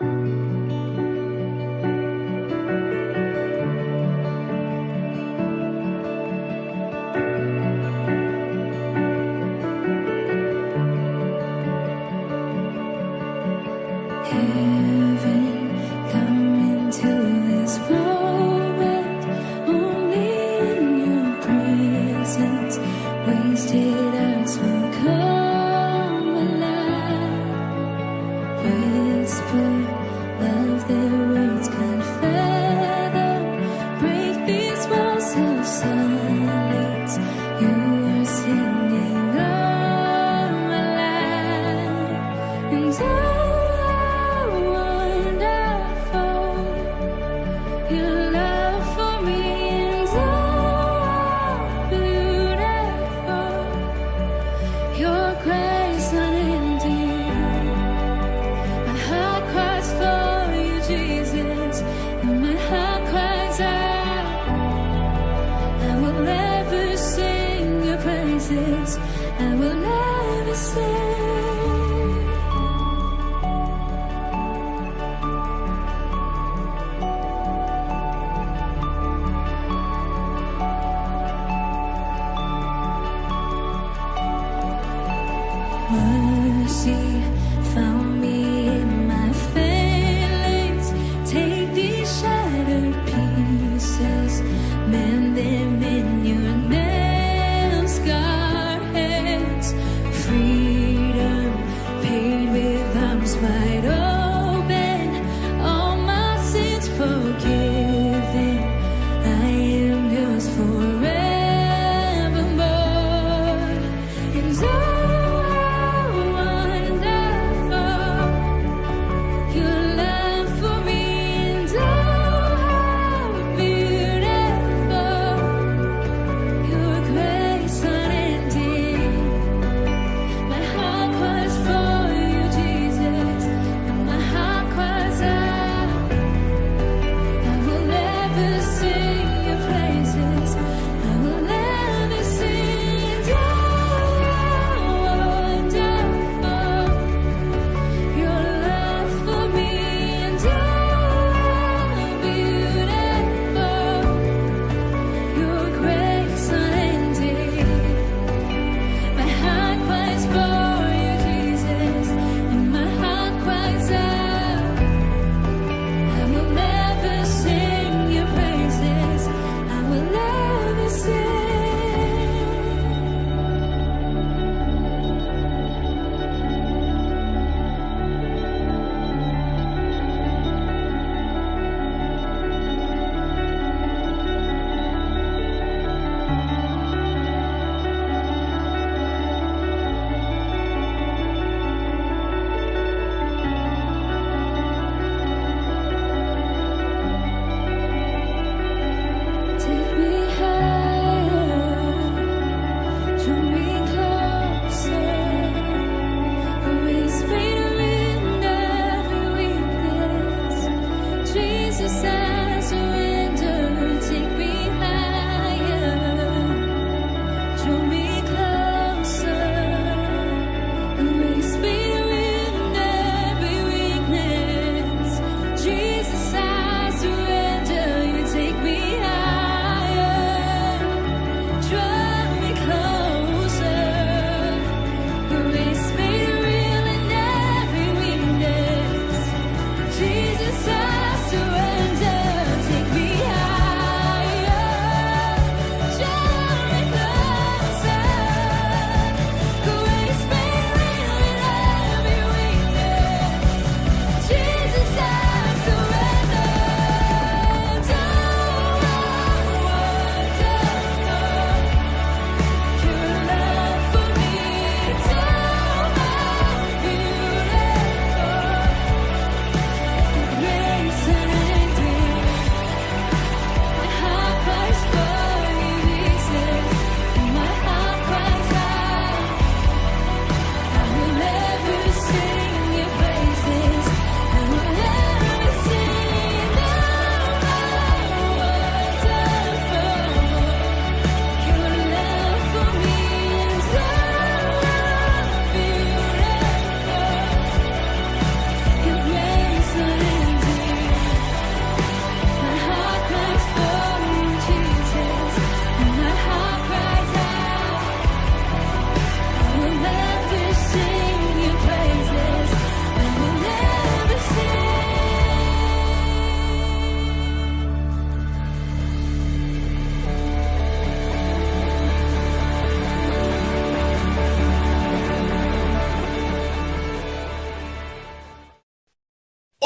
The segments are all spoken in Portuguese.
And oh, I wonder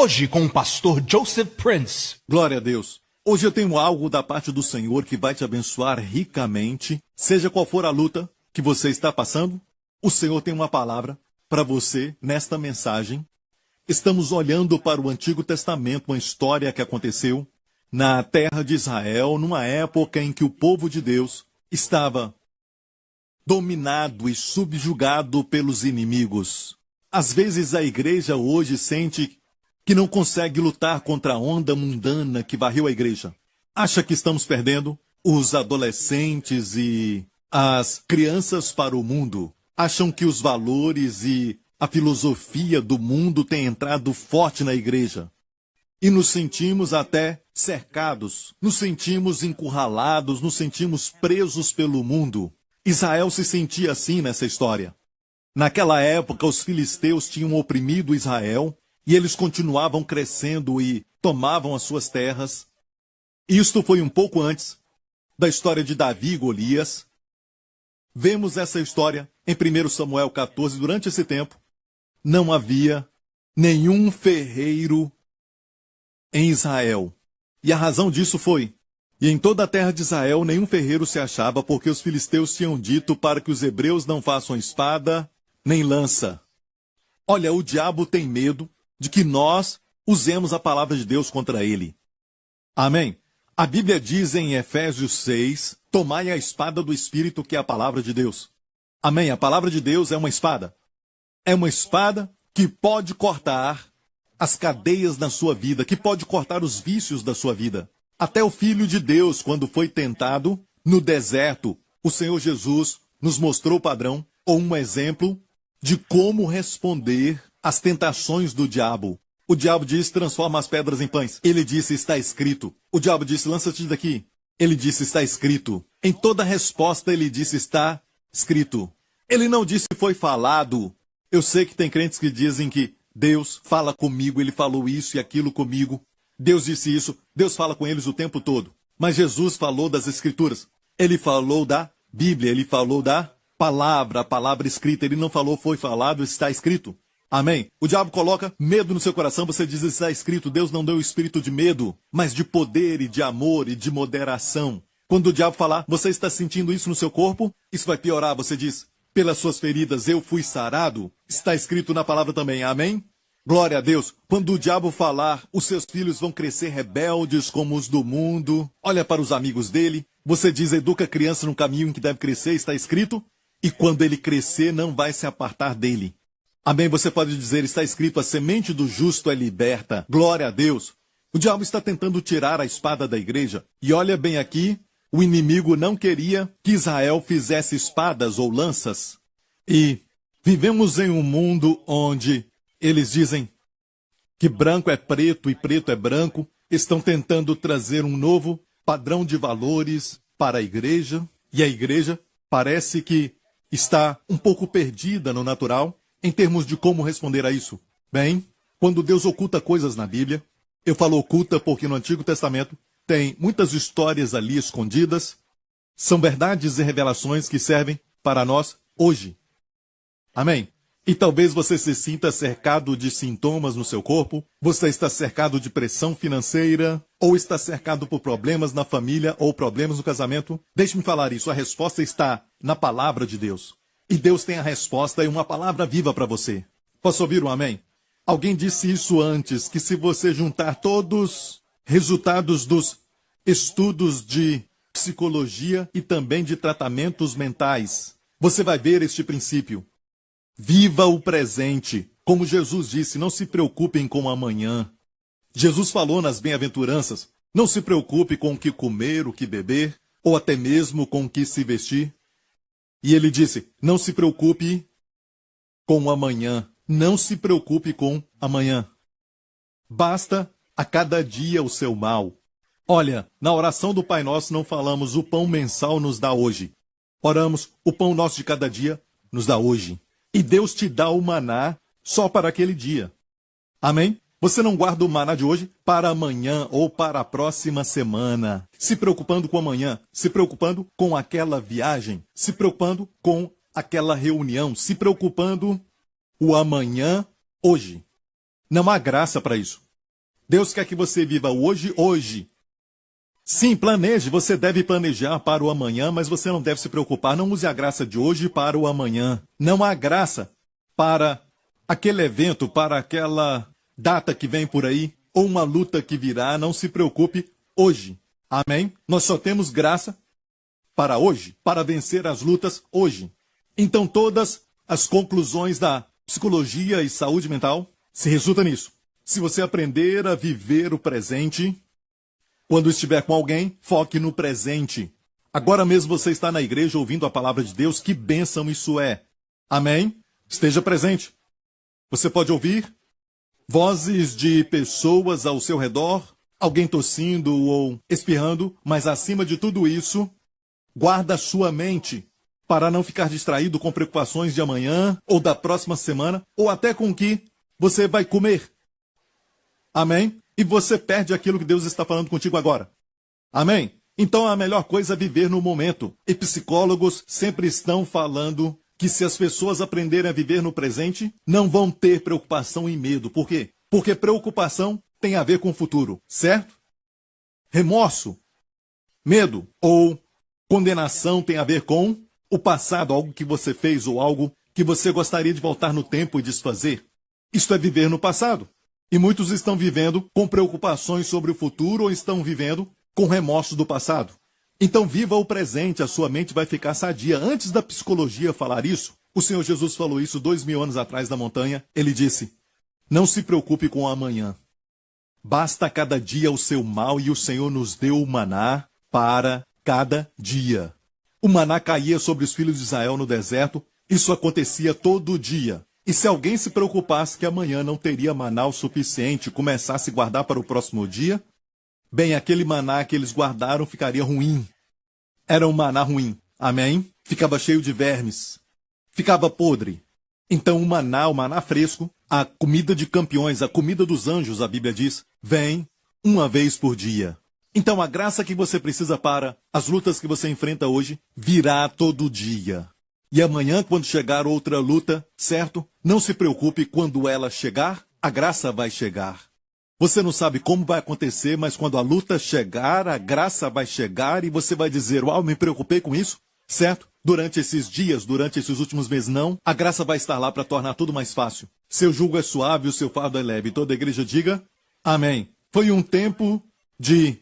Hoje com o pastor Joseph Prince. Glória a Deus. Hoje eu tenho algo da parte do Senhor que vai te abençoar ricamente. Seja qual for a luta que você está passando, o Senhor tem uma palavra para você nesta mensagem. Estamos olhando para o Antigo Testamento, uma história que aconteceu na terra de Israel, numa época em que o povo de Deus estava dominado e subjugado pelos inimigos. Às vezes a igreja hoje sente que não consegue lutar contra a onda mundana que varreu a igreja. Acha que estamos perdendo os adolescentes e as crianças para o mundo. Acham que os valores e a filosofia do mundo têm entrado forte na igreja. E nos sentimos até cercados, nos sentimos encurralados, nos sentimos presos pelo mundo. Israel se sentia assim nessa história. Naquela época, os filisteus tinham oprimido Israel e eles continuavam crescendo e tomavam as suas terras. Isto foi um pouco antes da história de Davi e Golias. Vemos essa história em 1 Samuel 14. Durante esse tempo, não havia nenhum ferreiro em Israel. E a razão disso foi: e em toda a terra de Israel nenhum ferreiro se achava, porque os filisteus tinham dito para que os hebreus não façam espada nem lança. Olha, o diabo tem medo de que nós usemos a palavra de Deus contra ele. Amém? A Bíblia diz em Efésios 6, tomai a espada do Espírito, que é a palavra de Deus. Amém? A palavra de Deus é uma espada. É uma espada que pode cortar as cadeias na sua vida, que pode cortar os vícios da sua vida. Até o Filho de Deus, quando foi tentado no deserto, o Senhor Jesus nos mostrou o padrão, ou um exemplo, de como responder às tentações do diabo. O diabo disse, transforma as pedras em pães. Ele disse, está escrito. O diabo disse, lança-te daqui. Ele disse, está escrito. Em toda resposta ele disse, está escrito. Ele não disse, foi falado. Eu sei que tem crentes que dizem que Deus fala comigo, ele falou isso e aquilo comigo. Deus disse isso, Deus fala com eles o tempo todo. Mas Jesus falou das Escrituras. Ele falou da Bíblia, ele falou da palavra, a palavra escrita. Ele não falou, foi falado, está escrito. Amém? O diabo coloca medo no seu coração, você diz, está escrito. Deus não deu o espírito de medo, mas de poder e de amor e de moderação. Quando o diabo falar, você está sentindo isso no seu corpo? Isso vai piorar, você diz, pelas suas feridas eu fui sarado. Está escrito na palavra também, amém? Glória a Deus. Quando o diabo falar, os seus filhos vão crescer rebeldes como os do mundo. Olha para os amigos dele. Você diz, educa a criança no caminho em que deve crescer, está escrito. E quando ele crescer, não vai se apartar dele. Amém? Você pode dizer, está escrito, a semente do justo é liberta. Glória a Deus. O diabo está tentando tirar a espada da igreja. E olha bem aqui, o inimigo não queria que Israel fizesse espadas ou lanças. E vivemos em um mundo onde eles dizem que branco é preto e preto é branco. Estão tentando trazer um novo padrão de valores para a igreja. E a igreja parece que está um pouco perdida no natural em termos de como responder a isso. Bem, quando Deus oculta coisas na Bíblia, eu falo oculta porque no Antigo Testamento tem muitas histórias ali escondidas, são verdades e revelações que servem para nós hoje. Amém? E talvez você se sinta cercado de sintomas no seu corpo, você está cercado de pressão financeira, ou está cercado por problemas na família ou problemas no casamento. Deixe-me falar isso, a resposta está na palavra de Deus. E Deus tem a resposta e uma palavra viva para você. Posso ouvir um amém? Alguém disse isso antes, que se você juntar todos resultados dos estudos de psicologia e também de tratamentos mentais, você vai ver este princípio. Viva o presente. Como Jesus disse, não se preocupem com o amanhã. Jesus falou nas bem-aventuranças, não se preocupe com o que comer, o que beber, ou até mesmo com o que se vestir. E ele disse, não se preocupe com o amanhã. Não se preocupe com amanhã. Basta a cada dia o seu mal. Olha, na oração do Pai Nosso não falamos o pão mensal nos dá hoje. Oramos, o pão nosso de cada dia nos dá hoje. E Deus te dá o maná só para aquele dia. Amém? Você não guarda o maná de hoje para amanhã ou para a próxima semana, se preocupando com amanhã, se preocupando com aquela viagem, se preocupando com aquela reunião, se preocupando o amanhã hoje. Não há graça para isso. Deus quer que você viva hoje, hoje. Sim, planeje, você deve planejar para o amanhã, mas você não deve se preocupar. Não use a graça de hoje para o amanhã. Não há graça para aquele evento, para aquela data que vem por aí, ou uma luta que virá. Não se preocupe hoje. Amém? Nós só temos graça para hoje, para vencer as lutas hoje. Então todas as conclusões da psicologia e saúde mental se resultam nisso. Se você aprender a viver o presente, quando estiver com alguém, foque no presente. Agora mesmo você está na igreja ouvindo a palavra de Deus, que bênção isso é. Amém? Esteja presente. Você pode ouvir vozes de pessoas ao seu redor, alguém tossindo ou espirrando, mas acima de tudo isso, guarda sua mente para não ficar distraído com preocupações de amanhã, ou da próxima semana, ou até com o que você vai comer. Amém? E você perde aquilo que Deus está falando contigo agora. Amém? Então a melhor coisa é viver no momento. E psicólogos sempre estão falando que se as pessoas aprenderem a viver no presente, não vão ter preocupação e medo. Por quê? Porque preocupação tem a ver com o futuro, certo? Remorso, medo ou condenação tem a ver com o passado, algo que você fez ou algo que você gostaria de voltar no tempo e desfazer. Isto é viver no passado. E muitos estão vivendo com preocupações sobre o futuro ou estão vivendo com remorso do passado. Então viva o presente, a sua mente vai ficar sadia. Antes da psicologia falar isso, o Senhor Jesus falou isso 2000 anos atrás na montanha. Ele disse, não se preocupe com o amanhã. Basta cada dia o seu mal e o Senhor nos deu o maná para cada dia. O maná caía sobre os filhos de Israel no deserto. Isso acontecia todo dia. E se alguém se preocupasse que amanhã não teria maná o suficiente e começasse a guardar para o próximo dia, bem, aquele maná que eles guardaram ficaria ruim. Era um maná ruim. Amém? Ficava cheio de vermes. Ficava podre. Então o maná fresco, a comida de campeões, a comida dos anjos, a Bíblia diz, vem uma vez por dia. Então a graça que você precisa para as lutas que você enfrenta hoje virá todo dia. E amanhã, quando chegar outra luta, certo? Não se preocupe, quando ela chegar, a graça vai chegar. Você não sabe como vai acontecer, mas quando a luta chegar, a graça vai chegar e você vai dizer, uau, me preocupei com isso, certo? Durante esses dias, durante esses últimos meses, não. A graça vai estar lá para tornar tudo mais fácil. Seu jugo é suave, o seu fardo é leve. Toda a igreja diga, amém. Foi um tempo de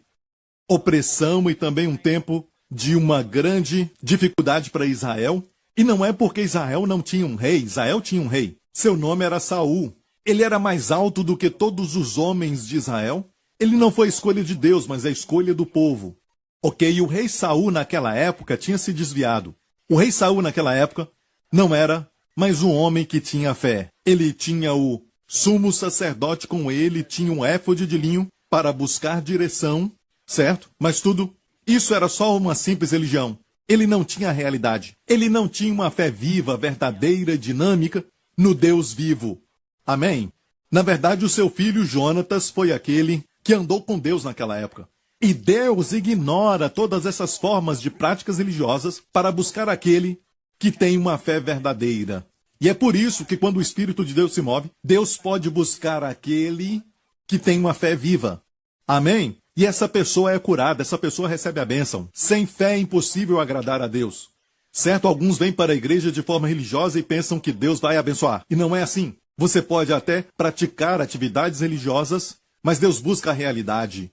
opressão e também um tempo de uma grande dificuldade para Israel. E não é porque Israel não tinha um rei. Israel tinha um rei. Seu nome era Saul. Ele era mais alto do que todos os homens de Israel. Ele não foi a escolha de Deus, mas a escolha do povo. Ok, e o rei Saul naquela época tinha se desviado. O rei Saul naquela época não era mais um homem que tinha fé. Ele tinha o sumo sacerdote com ele, tinha um éfode de linho para buscar direção, certo? Mas tudo isso era só uma simples religião. Ele não tinha realidade. Ele não tinha uma fé viva, verdadeira, dinâmica no Deus vivo. Amém? Na verdade, o seu filho Jonatas foi aquele que andou com Deus naquela época. E Deus ignora todas essas formas de práticas religiosas para buscar aquele que tem uma fé verdadeira. E é por isso que quando o Espírito de Deus se move, Deus pode buscar aquele que tem uma fé viva. Amém? E essa pessoa é curada, essa pessoa recebe a bênção. Sem fé é impossível agradar a Deus. Certo? Alguns vêm para a igreja de forma religiosa e pensam que Deus vai abençoar. E não é assim. Você pode até praticar atividades religiosas, mas Deus busca a realidade.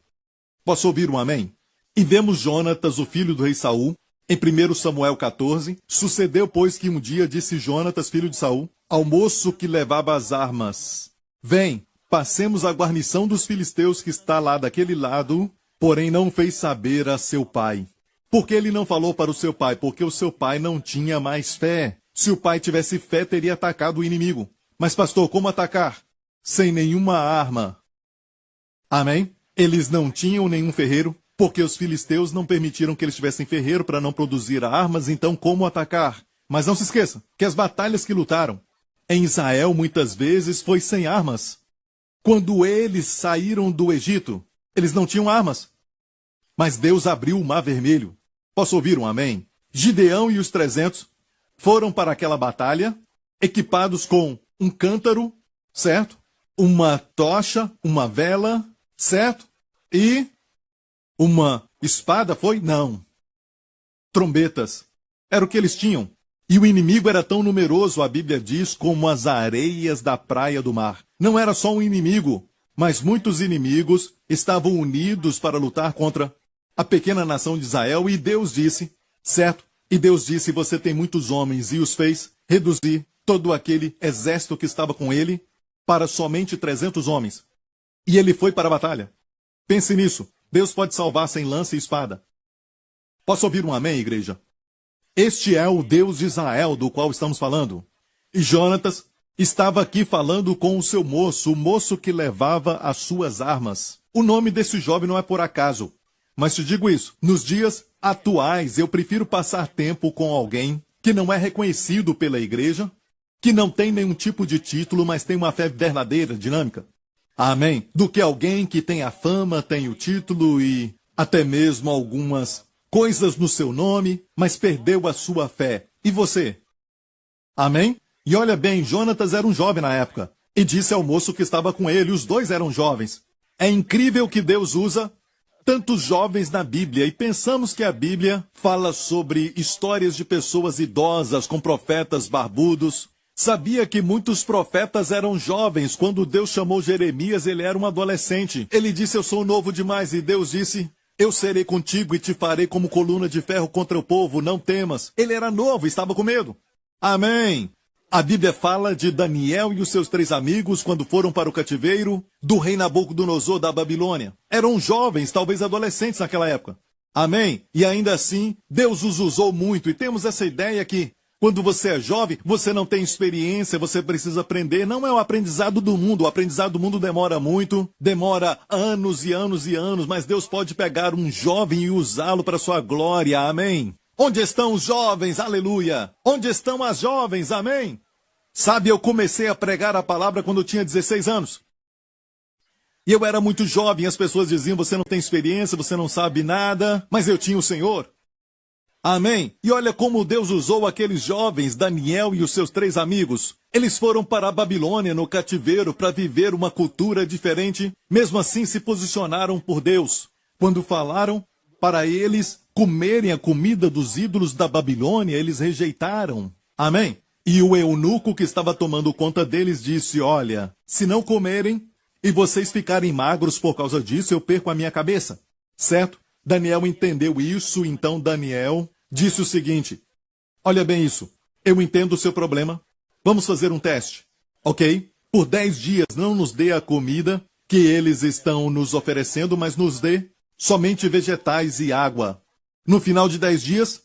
Posso ouvir um amém? E vemos Jonatas, o filho do rei Saul, em 1 Samuel 14. Sucedeu, pois, que um dia disse Jonatas, filho de Saul, ao moço que levava as armas: vem, passemos a guarnição dos filisteus que está lá daquele lado, porém não fez saber a seu pai. Por que ele não falou para o seu pai? Porque o seu pai não tinha mais fé. Se o pai tivesse fé, teria atacado o inimigo. Mas, pastor, como atacar? Sem nenhuma arma. Amém? Eles não tinham nenhum ferreiro, porque os filisteus não permitiram que eles tivessem ferreiro para não produzir armas, então como atacar? Mas não se esqueça que as batalhas que lutaram em Israel muitas vezes foi sem armas. Quando eles saíram do Egito, eles não tinham armas. Mas Deus abriu o Mar Vermelho. Posso ouvir um amém? Gideão e os 300 foram para aquela batalha, equipados com um cântaro, certo? Uma tocha, uma vela, certo? E uma espada foi? Não. Trombetas. Era o que eles tinham. E o inimigo era tão numeroso, a Bíblia diz, como as areias da praia do mar. Não era só um inimigo, mas muitos inimigos estavam unidos para lutar contra a pequena nação de Israel. E Deus disse, certo? E Deus disse, você tem muitos homens, e os fez reduzir todo aquele exército que estava com ele para somente 300 homens. E ele foi para a batalha. Pense nisso. Deus pode salvar sem lança e espada. Posso ouvir um amém, igreja? Este é o Deus de Israel do qual estamos falando. E Jonatas estava aqui falando com o seu moço, o moço que levava as suas armas. O nome desse jovem não é por acaso. Mas te digo isso, nos dias atuais eu prefiro passar tempo com alguém que não é reconhecido pela igreja, que não tem nenhum tipo de título, mas tem uma fé verdadeira, dinâmica. Amém? Do que alguém que tem a fama, tem o título e até mesmo algumas coisas no seu nome, mas perdeu a sua fé. E você? Amém? E olha bem, Jonatas era um jovem na época. E disse ao moço que estava com ele, os dois eram jovens. É incrível que Deus usa tantos jovens na Bíblia. E pensamos que a Bíblia fala sobre histórias de pessoas idosas com profetas barbudos. Sabia que muitos profetas eram jovens. Quando Deus chamou Jeremias, ele era um adolescente. Ele disse, eu sou novo demais. E Deus disse, eu serei contigo e te farei como coluna de ferro contra o povo, não temas. Ele era novo, estava com medo. Amém. A Bíblia fala de Daniel e os seus 3 amigos quando foram para o cativeiro do rei Nabucodonosor da Babilônia. Eram jovens, talvez adolescentes naquela época. Amém. E ainda assim, Deus os usou muito. E temos essa ideia que quando você é jovem, você não tem experiência, você precisa aprender. Não é o aprendizado do mundo. O aprendizado do mundo demora muito, demora anos e anos e anos, mas Deus pode pegar um jovem e usá-lo para sua glória. Amém. Onde estão os jovens? Aleluia. Onde estão as jovens? Amém. Sabe, eu comecei a pregar a palavra quando eu tinha 16 anos. E eu era muito jovem, as pessoas diziam, você não tem experiência, você não sabe nada, mas eu tinha o Senhor. Amém. E olha como Deus usou aqueles jovens, Daniel e os seus 3 amigos. Eles foram para a Babilônia no cativeiro para viver uma cultura diferente. Mesmo assim se posicionaram por Deus. Quando falaram para eles comerem a comida dos ídolos da Babilônia, eles rejeitaram. Amém. E o eunuco que estava tomando conta deles disse, olha, se não comerem e vocês ficarem magros por causa disso, eu perco a minha cabeça. Certo? Daniel entendeu isso, então Daniel disse o seguinte, olha bem isso, eu entendo o seu problema, vamos fazer um teste, ok? Por 10 dias não nos dê a comida que eles estão nos oferecendo, mas nos dê somente vegetais e água. No final de 10 dias,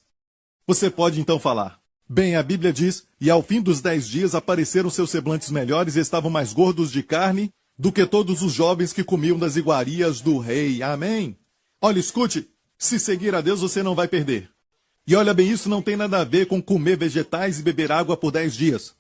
você pode então falar. Bem, a Bíblia diz, e ao fim dos 10 dias apareceram seus semblantes melhores e estavam mais gordos de carne do que todos os jovens que comiam das iguarias do rei. Amém? Olha, escute, se seguir a Deus você não vai perder. E olha bem, isso não tem nada a ver com comer vegetais e beber água por 10 dias.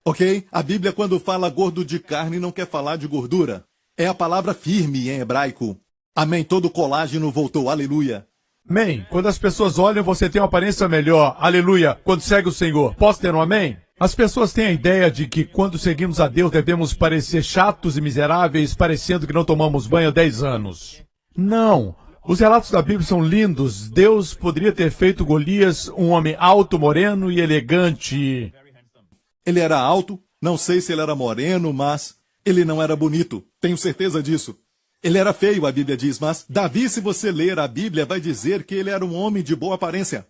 Ok? A Bíblia quando fala gordo de carne não quer falar de gordura. É a palavra firme em hebraico. Amém, todo o colágeno voltou, aleluia. Amém. Quando as pessoas olham, você tem uma aparência melhor. Aleluia. Quando segue o Senhor. Posso ter um amém? As pessoas têm a ideia de que quando seguimos a Deus devemos parecer chatos e miseráveis, parecendo que não tomamos banho há 10 anos. Não. Os relatos da Bíblia são lindos. Deus poderia ter feito Golias um homem alto, moreno e elegante. Ele era alto, não sei se ele era moreno, mas ele não era bonito. Tenho certeza disso. Ele era feio, a Bíblia diz, mas Davi, se você ler a Bíblia, vai dizer que ele era um homem de boa aparência.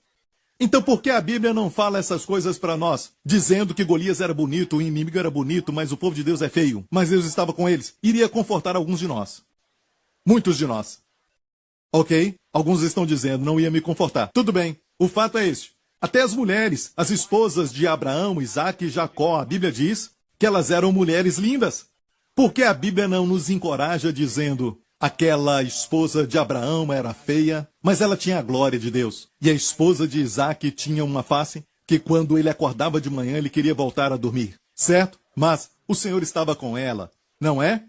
Então por que a Bíblia não fala essas coisas para nós? Dizendo que Golias era bonito, o inimigo era bonito, mas o povo de Deus é feio. Mas Deus estava com eles. Iria confortar alguns de nós. Muitos de nós. Ok? Alguns estão dizendo, não ia me confortar. Tudo bem. O fato é este. Até as mulheres, as esposas de Abraão, Isaque e Jacó, a Bíblia diz que elas eram mulheres lindas. Por que a Bíblia não nos encoraja dizendo aquela esposa de Abraão era feia, mas ela tinha a glória de Deus? E a esposa de Isaque tinha uma face que quando ele acordava de manhã ele queria voltar a dormir. Certo? Mas o Senhor estava com ela, não é?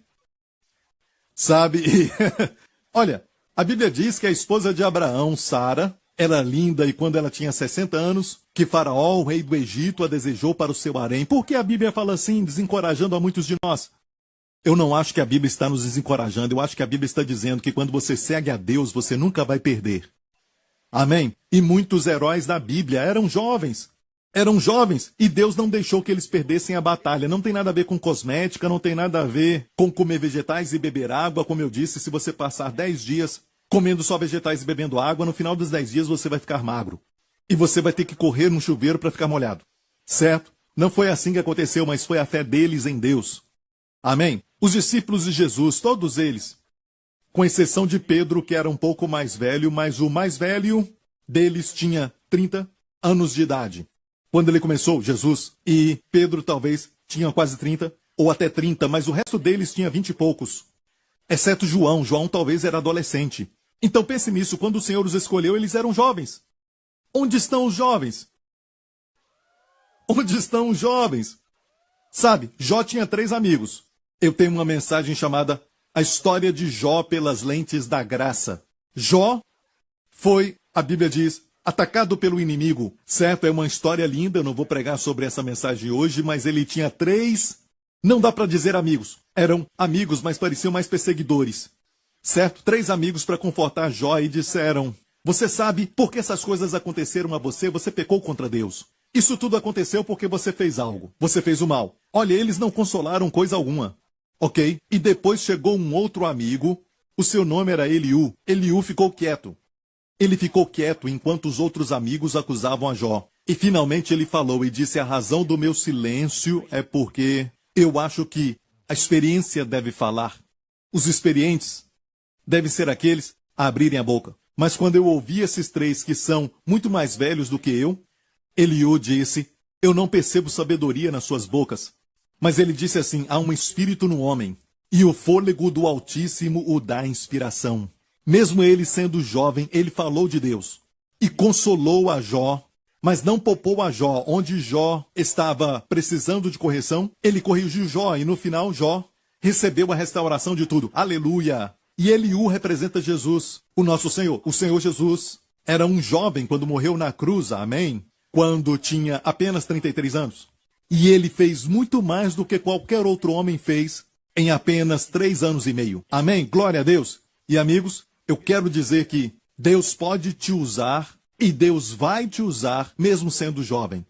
Sabe? Olha, a Bíblia diz que a esposa de Abraão, Sara, era linda e quando ela tinha 60 anos, que Faraó, o rei do Egito, a desejou para o seu harém. Por que a Bíblia fala assim, desencorajando a muitos de nós? Eu não acho que a Bíblia está nos desencorajando. Eu acho que a Bíblia está dizendo que quando você segue a Deus, você nunca vai perder. Amém? E muitos heróis da Bíblia eram jovens. Eram jovens e Deus não deixou que eles perdessem a batalha. Não tem nada a ver com cosmética, não tem nada a ver com comer vegetais e beber água. Como eu disse, se você passar 10 dias comendo só vegetais e bebendo água, no final dos 10 dias você vai ficar magro. E você vai ter que correr no chuveiro para ficar molhado. Certo? Não foi assim que aconteceu, mas foi a fé deles em Deus. Amém? Os discípulos de Jesus, todos eles, com exceção de Pedro, que era um pouco mais velho, mas o mais velho deles tinha 30 anos de idade. Quando ele começou, Jesus, e Pedro talvez tinha quase 30, ou até 30, mas o resto deles tinha 20 e poucos. Exceto João. João talvez era adolescente. Então pense nisso, quando o Senhor os escolheu, eles eram jovens. Onde estão os jovens? Onde estão os jovens? Sabe, Jó tinha 3 amigos. Eu tenho uma mensagem chamada A História de Jó pelas Lentes da Graça. Jó foi, a Bíblia diz, atacado pelo inimigo. Certo, é uma história linda, eu não vou pregar sobre essa mensagem hoje, mas ele tinha 3, não dá para dizer amigos. Eram amigos, mas pareciam mais perseguidores. Certo, 3 amigos para confortar Jó e disseram: você sabe por que essas coisas aconteceram a você? Você pecou contra Deus. Isso tudo aconteceu porque você fez algo. Você fez o mal. Olha, eles não consolaram coisa alguma. Ok? E depois chegou um outro amigo. O seu nome era Eliú. Eliú ficou quieto. Ele ficou quieto enquanto os outros amigos acusavam a Jó. E finalmente ele falou e disse: a razão do meu silêncio é porque eu acho que a experiência deve falar. Os experientes devem ser aqueles a abrirem a boca. Mas quando eu ouvi esses 3 que são muito mais velhos do que eu, Eliú disse: eu não percebo sabedoria nas suas bocas. Mas ele disse assim: há um espírito no homem, e o fôlego do Altíssimo o dá inspiração. Mesmo ele sendo jovem, ele falou de Deus. E consolou a Jó, mas não poupou a Jó. Onde Jó estava precisando de correção, ele corrigiu Jó, e no final Jó recebeu a restauração de tudo. Aleluia! E Eliú representa Jesus, o nosso Senhor. O Senhor Jesus era um jovem quando morreu na cruz, amém? Quando tinha apenas 33 anos. E ele fez muito mais do que qualquer outro homem fez em apenas 3 anos e meio. Amém? Glória a Deus. E amigos, eu quero dizer que Deus pode te usar e Deus vai te usar mesmo sendo jovem.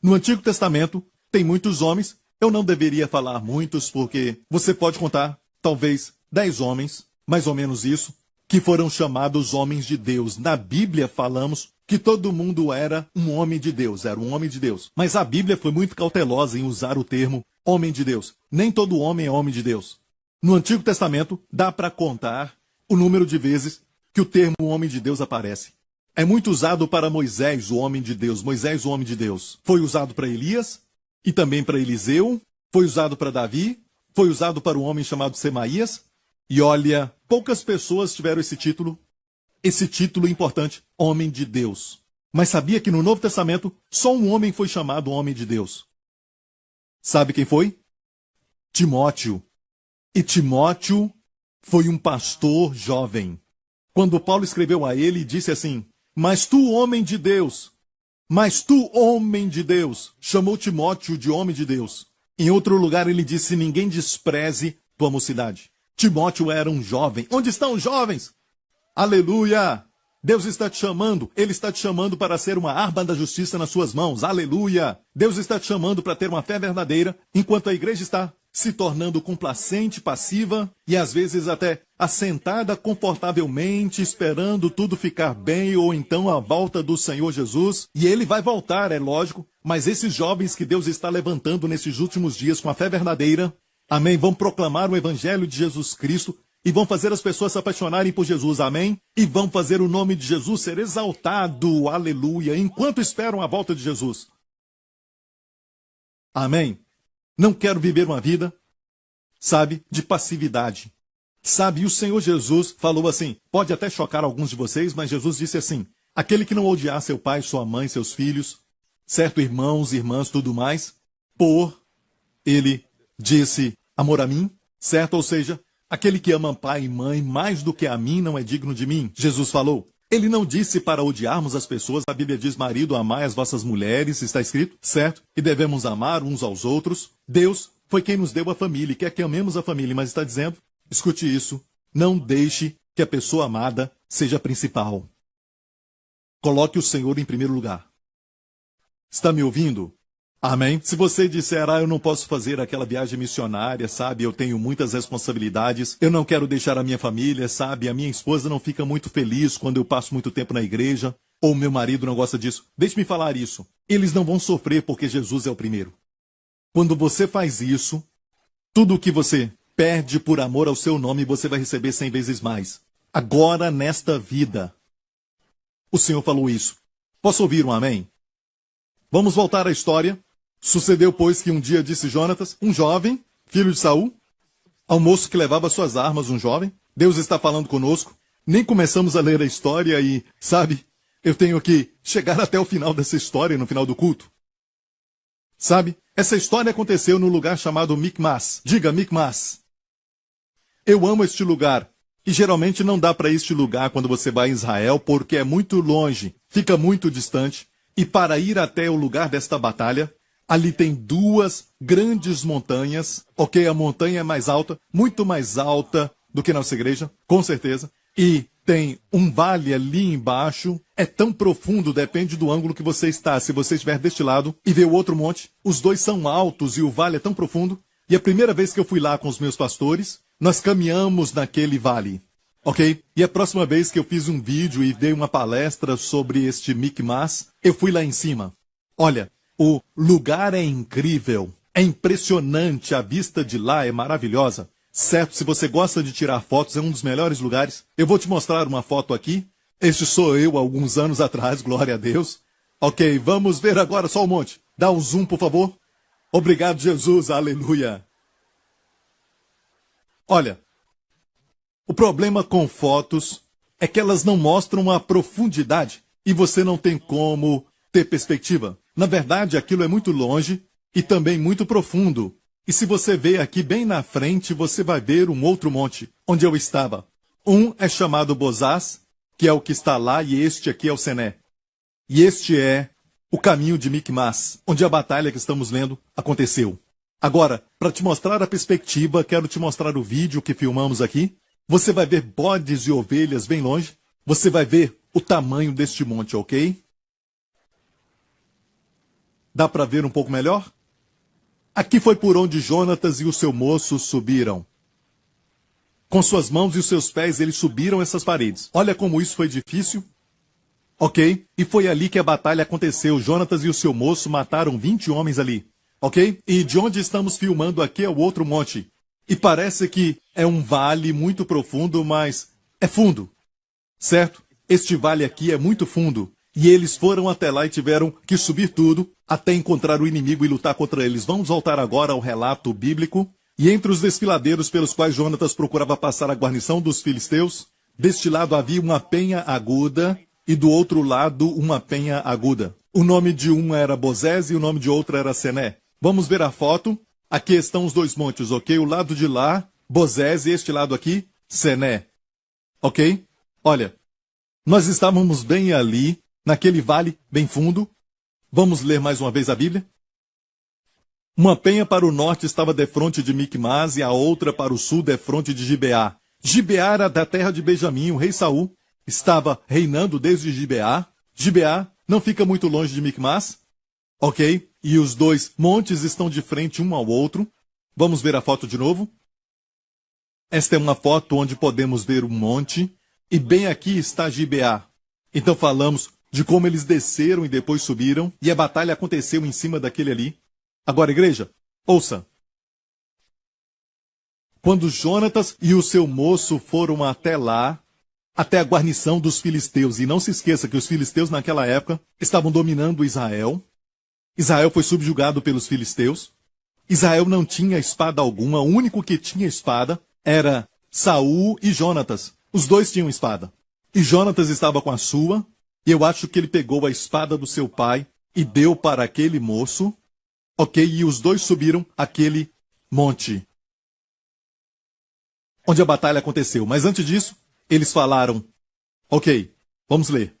No Antigo Testamento tem muitos homens. Eu não deveria falar muitos porque você pode contar talvez 10 homens, mais ou menos isso, que foram chamados homens de Deus. Na Bíblia falamos que todo mundo era um homem de Deus, era um homem de Deus. Mas a Bíblia foi muito cautelosa em usar o termo homem de Deus. Nem todo homem é homem de Deus. No Antigo Testamento, dá para contar o número de vezes que o termo homem de Deus aparece. É muito usado para Moisés, o homem de Deus. Moisés, o homem de Deus. Foi usado para Elias e também para Eliseu. Foi usado para Davi. Foi usado para um homem chamado Semaías. E olha, poucas pessoas tiveram esse título importante, homem de Deus. Mas sabia que no Novo Testamento, só um homem foi chamado homem de Deus. Sabe quem foi? Timóteo. E Timóteo foi um pastor jovem. Quando Paulo escreveu a ele, disse assim: mas tu, homem de Deus, chamou Timóteo de homem de Deus. Em outro lugar ele disse: ninguém despreze tua mocidade. Timóteo era um jovem. Onde estão os jovens? Aleluia! Deus está te chamando. Ele está te chamando para ser uma arma da justiça nas suas mãos. Aleluia! Deus está te chamando para ter uma fé verdadeira, enquanto a igreja está se tornando complacente, passiva e às vezes até assentada confortavelmente, esperando tudo ficar bem ou então a volta do Senhor Jesus. E ele vai voltar, é lógico, mas esses jovens que Deus está levantando nesses últimos dias com a fé verdadeira, amém, vão proclamar o evangelho de Jesus Cristo e vão fazer as pessoas se apaixonarem por Jesus, amém? E vão fazer o nome de Jesus ser exaltado, aleluia, enquanto esperam a volta de Jesus. Amém? Não quero viver uma vida, sabe, de passividade. Sabe, o Senhor Jesus falou assim, pode até chocar alguns de vocês, mas Jesus disse assim: aquele que não odiar seu pai, sua mãe, seus filhos, certo, irmãos, irmãs, tudo mais, ele disse amor a mim, certo? Ou seja, aquele que ama pai e mãe mais do que a mim não é digno de mim. Jesus falou. Ele não disse para odiarmos as pessoas. A Bíblia diz: marido, amai as vossas mulheres, está escrito, certo? E devemos amar uns aos outros. Deus foi quem nos deu a família, quer que amemos a família, mas está dizendo, escute isso, não deixe que a pessoa amada seja a principal. Coloque o Senhor em primeiro lugar. Está me ouvindo? Amém? Se você disser, eu não posso fazer aquela viagem missionária, sabe? Eu tenho muitas responsabilidades, eu não quero deixar a minha família, sabe? A minha esposa não fica muito feliz quando eu passo muito tempo na igreja, ou meu marido não gosta disso. Deixe-me falar isso. Eles não vão sofrer porque Jesus é o primeiro. Quando você faz isso, tudo o que você perde por amor ao seu nome, você vai receber 100 vezes mais. Agora, nesta vida. O Senhor falou isso. Posso ouvir um amém? Vamos voltar à história. Sucedeu, pois, que um dia disse Jonatas, um jovem, filho de Saul, ao moço que levava suas armas, um jovem, Deus está falando conosco. Nem começamos a ler a história e, sabe, eu tenho que chegar até o final dessa história, no final do culto. Sabe, essa história aconteceu no lugar chamado Micmas. Diga, Micmas. Eu amo este lugar. E geralmente não dá para este lugar quando você vai a Israel, porque é muito longe, fica muito distante. E para ir até o lugar desta batalha, ali tem duas grandes montanhas, ok? A montanha é mais alta, muito mais alta do que nossa igreja, com certeza. E tem um vale ali embaixo, é tão profundo, depende do ângulo que você está. Se você estiver deste lado e ver o outro monte, os dois são altos e o vale é tão profundo. E a primeira vez que eu fui lá com os meus pastores, nós caminhamos naquele vale, ok? E a próxima vez que eu fiz um vídeo e dei uma palestra sobre este Micmas, eu fui lá em cima. Olha, o lugar é incrível, é impressionante, a vista de lá é maravilhosa. Certo, se você gosta de tirar fotos, é um dos melhores lugares. Eu vou te mostrar uma foto aqui. Este sou eu, alguns anos atrás, glória a Deus. Ok, vamos ver agora só o monte. Dá um zoom, por favor. Obrigado, Jesus, aleluia. Olha, o problema com fotos é que elas não mostram a profundidade e você não tem como ter perspectiva. Na verdade, aquilo é muito longe e também muito profundo. E se você ver aqui bem na frente, você vai ver um outro monte, onde eu estava. Um é chamado Bozaz, que é o que está lá, e este aqui é o Sené. E este é o caminho de Micmas, onde a batalha que estamos lendo aconteceu. Agora, para te mostrar a perspectiva, quero te mostrar o vídeo que filmamos aqui. Você vai ver bodes e ovelhas bem longe. Você vai ver o tamanho deste monte, ok? Dá para ver um pouco melhor? Aqui foi por onde Jonatas e o seu moço subiram. Com suas mãos e os seus pés, eles subiram essas paredes. Olha como isso foi difícil. Ok? E foi ali que a batalha aconteceu. Jonatas e o seu moço mataram 20 homens ali. Ok? E de onde estamos filmando aqui é o outro monte. E parece que é um vale muito profundo, mas é fundo. Certo? Este vale aqui é muito fundo. E eles foram até lá e tiveram que subir tudo até encontrar o inimigo e lutar contra eles. Vamos voltar agora ao relato bíblico. E entre os desfiladeiros pelos quais Jonatas procurava passar a guarnição dos filisteus, deste lado havia uma penha aguda e do outro lado uma penha aguda. O nome de um era Bozés e o nome de outro era Sené. Vamos ver a foto. Aqui estão os dois montes, ok? O lado de lá, Bozés, e este lado aqui, Sené. Ok? Olha, nós estávamos bem ali, naquele vale bem fundo. Vamos ler mais uma vez a Bíblia? Uma penha para o norte estava defronte de Micmas e a outra para o sul defronte de Gibeá. Gibeá era da terra de Benjamim, o rei Saul estava reinando desde Gibeá. Gibeá não fica muito longe de Micmas, ok? E os dois montes estão de frente um ao outro. Vamos ver a foto de novo? Esta é uma foto onde podemos ver um monte e bem aqui está Gibeá. Então falamos de como eles desceram e depois subiram, e a batalha aconteceu em cima daquele ali. Agora, igreja, ouça. Quando Jonatas e o seu moço foram até lá, até a guarnição dos filisteus, e não se esqueça que os filisteus naquela época estavam dominando Israel. Israel foi subjugado pelos filisteus. Israel não tinha espada alguma, o único que tinha espada era Saul e Jonatas. Os dois tinham espada. E Jonatas estava com a sua, e eu acho que ele pegou a espada do seu pai e deu para aquele moço, ok? E os dois subiram aquele monte, onde a batalha aconteceu. Mas antes disso, eles falaram, ok, vamos ler.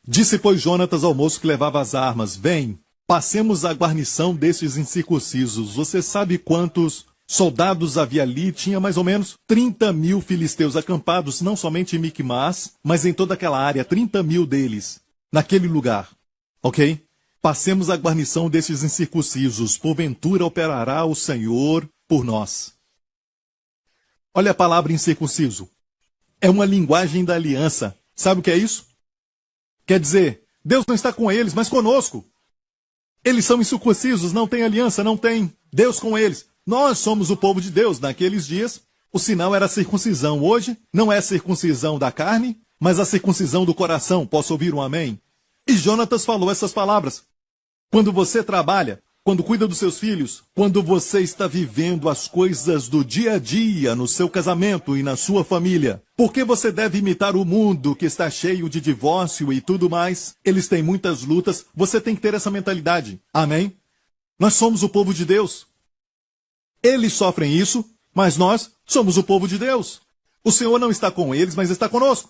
Disse, pois, Jonatas ao moço que levava as armas, vem, Passemos a guarnição desses incircuncisos. Você sabe quantos soldados havia ali? Tinha mais ou menos 30.000 filisteus acampados, não somente em Micmas, mas em toda aquela área, 30.000 deles, naquele lugar. Ok? Passemos a guarnição desses incircuncisos. Porventura operará o Senhor por nós. Olha a palavra incircunciso. É uma linguagem da aliança. Sabe o que é isso? Quer dizer, Deus não está com eles, mas conosco. Eles são incircuncisos, não tem aliança, não tem Deus com eles. Nós somos o povo de Deus. Naqueles dias, o sinal era a circuncisão. Hoje, não é a circuncisão da carne, mas a circuncisão do coração. Posso ouvir um amém? E Jonatas falou essas palavras. Quando você trabalha, quando cuida dos seus filhos, quando você está vivendo as coisas do dia a dia no seu casamento e na sua família, por que você deve imitar o mundo que está cheio de divórcio e tudo mais? Eles têm muitas lutas, você tem que ter essa mentalidade. Amém? Nós somos o povo de Deus. Eles sofrem isso, mas nós somos o povo de Deus. O Senhor não está com eles, mas está conosco.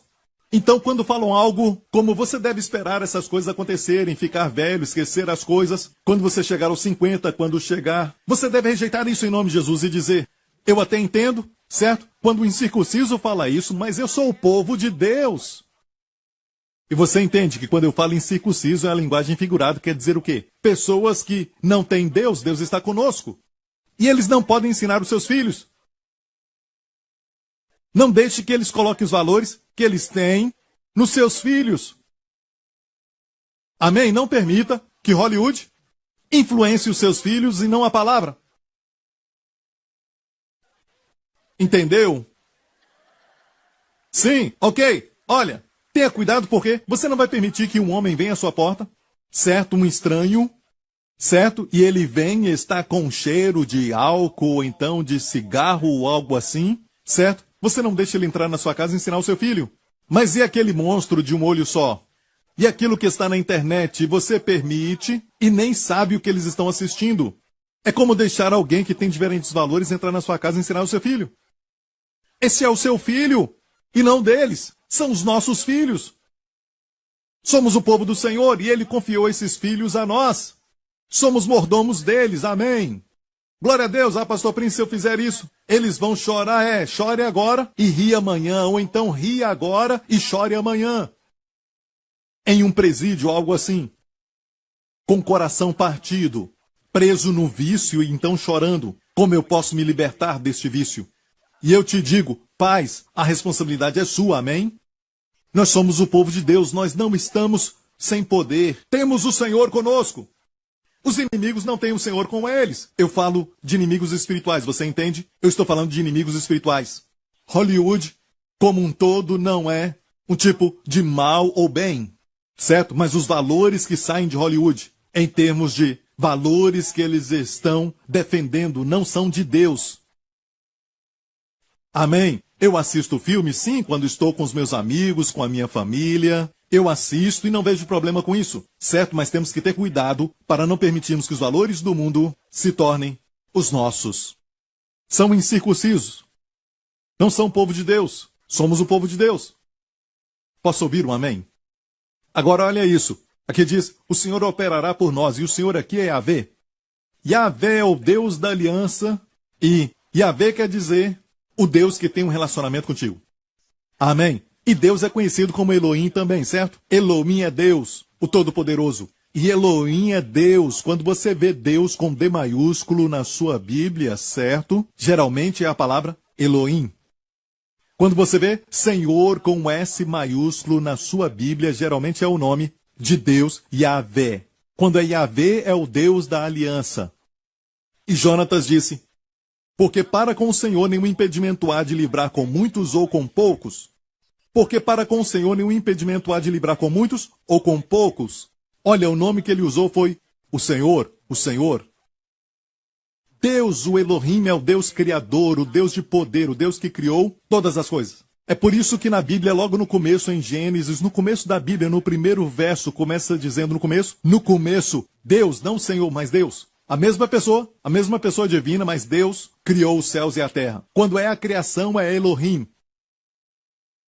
Então, quando falam algo como você deve esperar essas coisas acontecerem, ficar velho, esquecer as coisas, quando você chegar aos 50, quando chegar, você deve rejeitar isso em nome de Jesus e dizer, eu até entendo, certo? Quando o incircunciso fala isso, mas eu sou o povo de Deus. E você entende que quando eu falo incircunciso é a linguagem figurada, quer dizer o quê? Pessoas que não têm Deus, Deus está conosco. E eles não podem ensinar os seus filhos. Não deixe que eles coloquem os valores que eles têm nos seus filhos. Amém? Não permita que Hollywood influencie os seus filhos e não a palavra. Entendeu? Sim, ok. Olha, tenha cuidado porque você não vai permitir que um homem venha à sua porta, certo? Um estranho, certo? E ele vem e está com um cheiro de álcool, ou então de cigarro ou algo assim, certo? Você não deixa ele entrar na sua casa e ensinar o seu filho. Mas e aquele monstro de um olho só? E aquilo que está na internet, você permite e nem sabe o que eles estão assistindo. É como deixar alguém que tem diferentes valores entrar na sua casa e ensinar o seu filho. Esse é o seu filho e não deles. São os nossos filhos. Somos o povo do Senhor e Ele confiou esses filhos a nós. Somos mordomos deles, amém. Glória a Deus, pastor Prince, se eu fizer isso, eles vão chorar, chore agora e ri amanhã, ou então ri agora e chore amanhã. Em um presídio, algo assim. Com o coração partido, preso no vício e então chorando. Como eu posso me libertar deste vício? E eu te digo, pais, a responsabilidade é sua, amém? Nós somos o povo de Deus, nós não estamos sem poder. Temos o Senhor conosco. Os inimigos não têm o Senhor com eles. Eu falo de inimigos espirituais, você entende? Eu estou falando de inimigos espirituais. Hollywood, como um todo, não é um tipo de mal ou bem, certo? Mas os valores que saem de Hollywood, em termos de valores que eles estão defendendo, não são de Deus. Amém? Eu assisto filmes, sim, quando estou com os meus amigos, com a minha família. Eu assisto e não vejo problema com isso, certo? Mas temos que ter cuidado para não permitirmos que os valores do mundo se tornem os nossos. São incircuncisos. Não são o povo de Deus. Somos o povo de Deus. Posso ouvir um amém? Agora olha isso. Aqui diz, o Senhor operará por nós. E o Senhor aqui é Yahvé. Yahvé é o Deus da aliança. E Yahvé quer dizer o Deus que tem um relacionamento contigo. Amém? E Deus é conhecido como Elohim também, certo? Elohim é Deus, o Todo-Poderoso. E Elohim é Deus. Quando você vê Deus com D maiúsculo na sua Bíblia, certo? Geralmente é a palavra Elohim. Quando você vê Senhor com S maiúsculo na sua Bíblia, geralmente é o nome de Deus, Yahvé. Quando é Yahvé, é o Deus da aliança. E Jonatas disse, porque para com o Senhor nenhum impedimento há de livrar com muitos ou com poucos. Porque para com o Senhor nenhum impedimento há de livrar com muitos ou com poucos. Olha, o nome que ele usou foi o Senhor, o Senhor. Deus, o Elohim, é o Deus criador, o Deus de poder, o Deus que criou todas as coisas. É por isso que na Bíblia, logo no começo, em Gênesis, no começo da Bíblia, no primeiro verso, começa dizendo no começo, Deus, não o Senhor, mas Deus. A mesma pessoa divina, mas Deus criou os céus e a terra. Quando é a criação, é Elohim.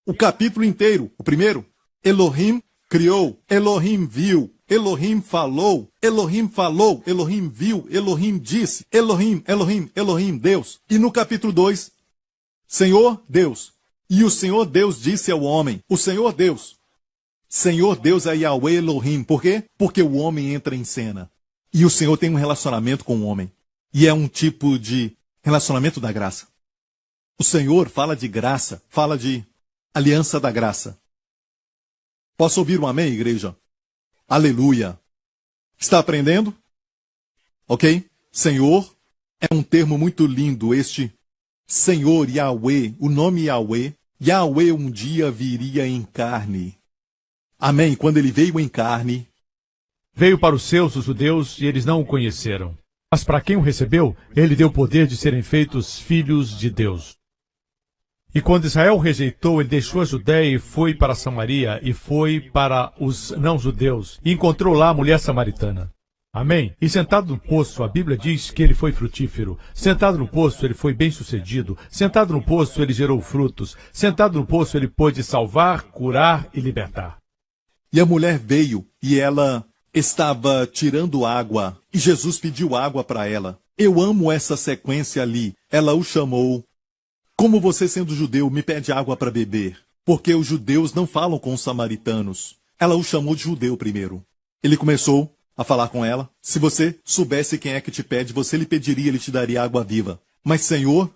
O capítulo inteiro, o primeiro, Elohim criou, Elohim viu, Elohim falou, Elohim falou, Elohim viu, Elohim disse, Elohim, Elohim, Elohim, Deus. E no capítulo 2, Senhor Deus. E o Senhor Deus disse ao homem, o Senhor Deus é Yahweh Elohim. Por quê? Porque o homem entra em cena. E o Senhor tem um relacionamento com o homem. E é um tipo de relacionamento da graça. O Senhor fala de graça, fala de aliança da graça. Posso ouvir um amém, igreja? Aleluia. Está aprendendo? Ok? Senhor é um termo muito lindo, este Senhor Yahweh, o nome Yahweh. Yahweh um dia viria em carne. Amém? Quando ele veio em carne, Veio para os seus, os judeus, e eles não o conheceram. Mas para quem o recebeu, ele deu poder de serem feitos filhos de Deus. E quando Israel o rejeitou, ele deixou a Judéia e foi para Samaria, e foi para os não-judeus, e encontrou lá a mulher samaritana. Amém? E sentado no poço, a Bíblia diz que ele foi frutífero. Sentado no poço, ele foi bem-sucedido. Sentado no poço, ele gerou frutos. Sentado no poço, ele pôde salvar, curar e libertar. e a mulher veio e ela estava tirando água, e Jesus pediu água para ela. Eu amo essa sequência ali. Ela o chamou. Como você, sendo judeu, me pede água para beber? Porque os judeus não falam com os samaritanos. Ela o chamou de judeu primeiro. Ele começou a falar com ela. Se você soubesse quem é que te pede, você lhe pediria, ele te daria água viva. Mas, Senhor,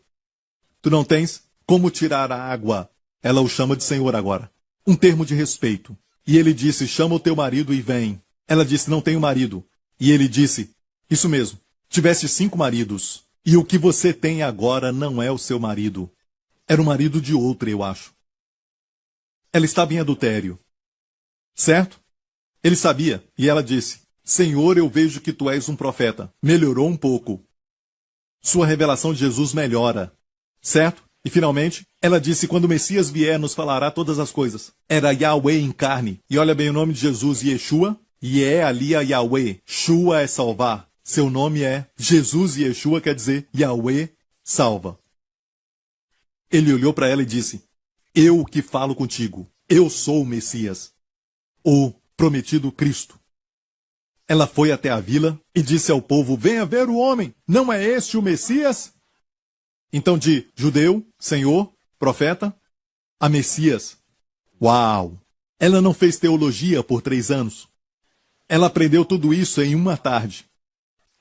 tu não tens como tirar a água. Ela o chama de Senhor agora. Um termo de respeito. E ele disse, chama o teu marido e vem. Ela disse, não tenho marido. E ele disse, isso mesmo, tiveste 5 maridos. E o que você tem agora não é o seu marido. Era o marido de outra, eu acho. Ela estava em adultério. Certo? Ele sabia, e ela disse, Senhor, eu vejo que tu és um profeta. Melhorou um pouco. Sua revelação de Jesus melhora. Certo? E finalmente, ela disse, quando o Messias vier, nos falará todas as coisas. Era Yahweh em carne. E olha bem o nome de Jesus, Yeshua. E é ali a Yahweh. Shua é salvar. Seu nome é Jesus e Yeshua, quer dizer Yahweh salva. Ele olhou para ela e disse, eu que falo contigo. Eu sou o Messias. O prometido Cristo. Ela foi até a vila e disse ao povo, venha ver o homem. Não é este o Messias? Então de judeu, Senhor, profeta, a Messias. Uau! Ela não fez teologia por 3 anos. Ela aprendeu tudo isso em uma tarde.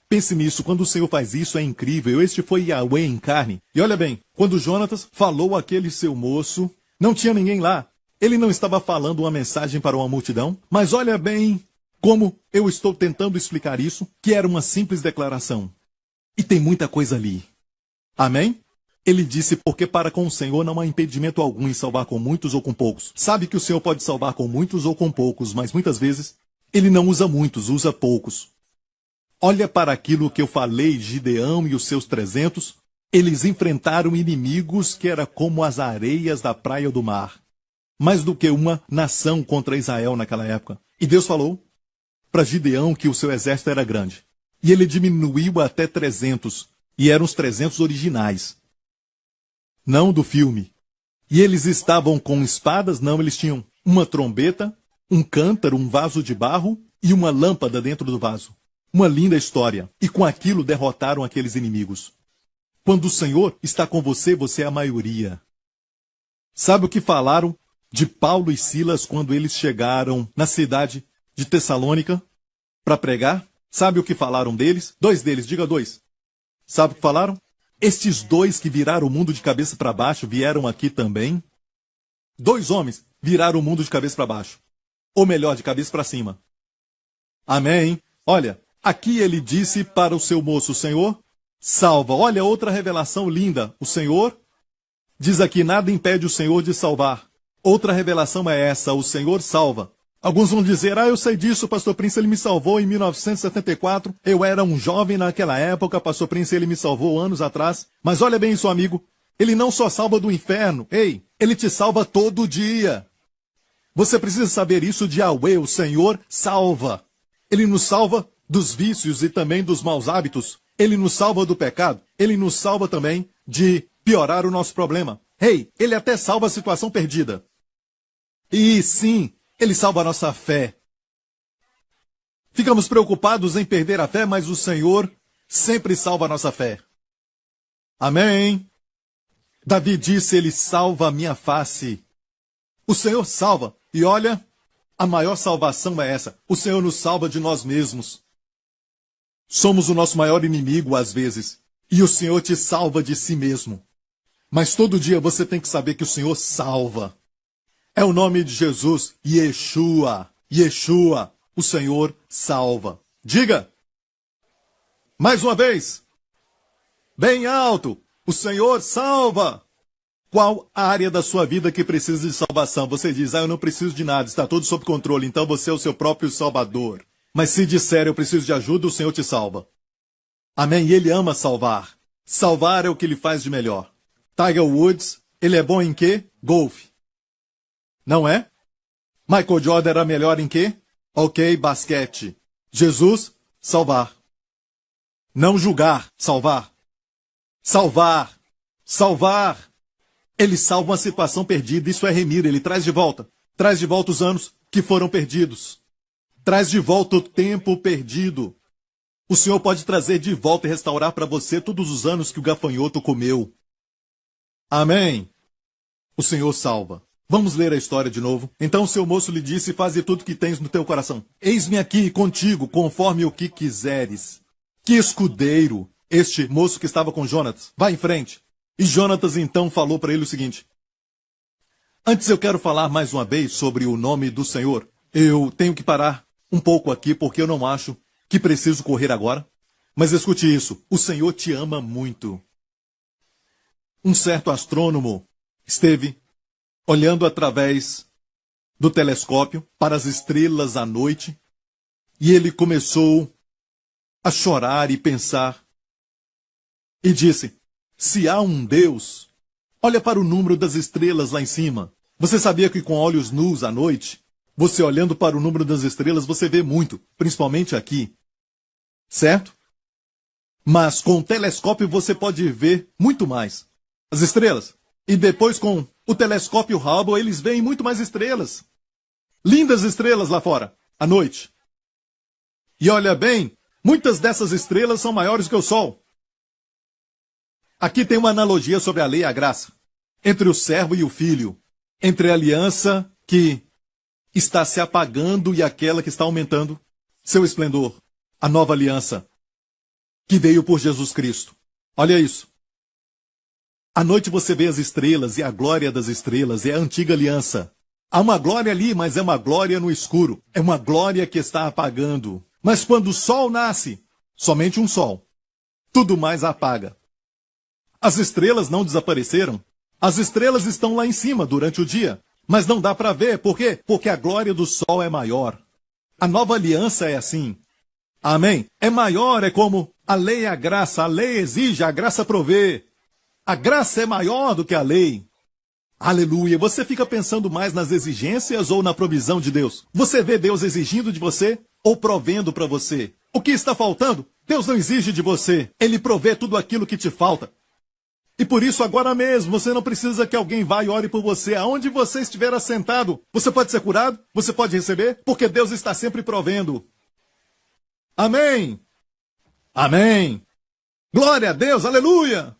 Pense nisso, quando o Senhor faz isso é incrível. Este foi Yahweh em carne. E olha bem, quando Jonatas falou àquele seu moço, não tinha ninguém lá. Ele não estava falando uma mensagem para uma multidão. Mas olha bem como eu estou tentando explicar isso, que era uma simples declaração. E tem muita coisa ali. Amém? Ele disse, porque para com o Senhor não há impedimento algum em salvar com muitos ou com poucos. Sabe que o Senhor pode salvar com muitos ou com poucos, mas muitas vezes ele não usa muitos, usa poucos. Olha para aquilo que eu falei, Gideão e os seus 300. Eles enfrentaram inimigos que era como as areias da praia do mar. Mais do que uma nação contra Israel naquela época. E Deus falou para Gideão que o seu exército era grande. E ele diminuiu até 300. E eram os 300 originais. Não do filme. E eles estavam com espadas? Não, eles tinham uma trombeta, um cântaro, um vaso de barro e uma lâmpada dentro do vaso. Uma linda história. E com aquilo derrotaram aqueles inimigos. Quando o Senhor está com você, você é a maioria. Sabe o que falaram de Paulo e Silas quando eles chegaram na cidade de Tessalônica para pregar? Sabe o que falaram deles? 2 deles, diga 2. Sabe o que falaram? Estes 2 que viraram o mundo de cabeça para baixo vieram aqui também. 2 homens viraram o mundo de cabeça para baixo. Ou melhor, de cabeça para cima. Amém? Olha, aqui ele disse para o seu moço, Senhor, salva. Olha outra revelação linda. O Senhor diz aqui, nada impede o Senhor de salvar. Outra revelação é essa, o Senhor salva. Alguns vão dizer, eu sei disso, Pastor Prince, ele me salvou em 1974. Eu era um jovem naquela época, Pastor Prince, ele me salvou anos atrás. Mas olha bem isso, amigo. Ele não só salva do inferno. Ei, ele te salva todo dia. Você precisa saber isso de Yahweh, o Senhor salva. Ele nos salva dos vícios e também dos maus hábitos. Ele nos salva do pecado. Ele nos salva também de piorar o nosso problema. Ei, ele até salva a situação perdida. E sim, ele salva a nossa fé. Ficamos preocupados em perder a fé, mas o Senhor sempre salva a nossa fé. Amém. Davi disse, ele salva a minha face. O Senhor salva. E olha, a maior salvação é essa. O Senhor nos salva de nós mesmos. Somos o nosso maior inimigo às vezes. E o Senhor te salva de si mesmo. Mas todo dia você tem que saber que o Senhor salva. É o nome de Jesus, Yeshua. Yeshua, o Senhor salva. Diga! Mais uma vez. Bem alto. O Senhor salva. Qual área da sua vida que precisa de salvação? Você diz, eu não preciso de nada, está tudo sob controle, então você é o seu próprio salvador. Mas se disser, eu preciso de ajuda, o Senhor te salva. Amém? E Ele ama salvar. Salvar é o que Ele faz de melhor. Tiger Woods, ele é bom em quê? Golfe. Não é? Michael Jordan era melhor em quê? Ok, basquete. Jesus, salvar. Não julgar, salvar. Salvar. Salvar. Ele salva uma situação perdida, isso é remir, ele traz de volta. Traz de volta os anos que foram perdidos. Traz de volta o tempo perdido. O Senhor pode trazer de volta e restaurar para você todos os anos que o gafanhoto comeu. Amém. O Senhor salva. Vamos ler a história de novo. Então o seu moço lhe disse, faze tudo que tens no teu coração. Eis-me aqui contigo, conforme o que quiseres. Que escudeiro, este moço que estava com Jonatas. Vá em frente. E Jonatas então falou para ele o seguinte. Antes eu quero falar mais uma vez sobre o nome do Senhor. Eu tenho que parar um pouco aqui porque eu não acho que preciso correr agora. Mas escute isso, o Senhor te ama muito. Um certo astrônomo esteve olhando através do telescópio para as estrelas à noite e ele começou a chorar e pensar e disse, se há um Deus, olha para o número das estrelas lá em cima. Você sabia que com olhos nus à noite, você olhando para o número das estrelas, você vê muito, principalmente aqui. Certo? Mas com o telescópio você pode ver muito mais. As estrelas. E depois com o telescópio Hubble, eles veem muito mais estrelas. Lindas estrelas lá fora, à noite. E olha bem, muitas dessas estrelas são maiores que o Sol. Aqui tem uma analogia sobre a lei e a graça. Entre o servo e o filho. Entre a aliança que está se apagando e aquela que está aumentando seu esplendor. A nova aliança que veio por Jesus Cristo. Olha isso. À noite você vê as estrelas e a glória das estrelas é a antiga aliança. Há uma glória ali, mas é uma glória no escuro. É uma glória que está apagando. Mas quando o sol nasce, somente um sol, tudo mais apaga. As estrelas não desapareceram. As estrelas estão lá em cima durante o dia. Mas não dá para ver. Por quê? Porque a glória do sol é maior. A nova aliança é assim. Amém? É maior, é como a lei e a graça. A lei exige, a graça provê. A graça é maior do que a lei. Aleluia. Você fica pensando mais nas exigências ou na provisão de Deus? Você vê Deus exigindo de você ou provendo para você? O que está faltando? Deus não exige de você. Ele provê tudo aquilo que te falta. E por isso, agora mesmo, você não precisa que alguém vá e ore por você. Aonde você estiver assentado, você pode ser curado, você pode receber, porque Deus está sempre provendo. Amém. Amém. Glória a Deus, aleluia.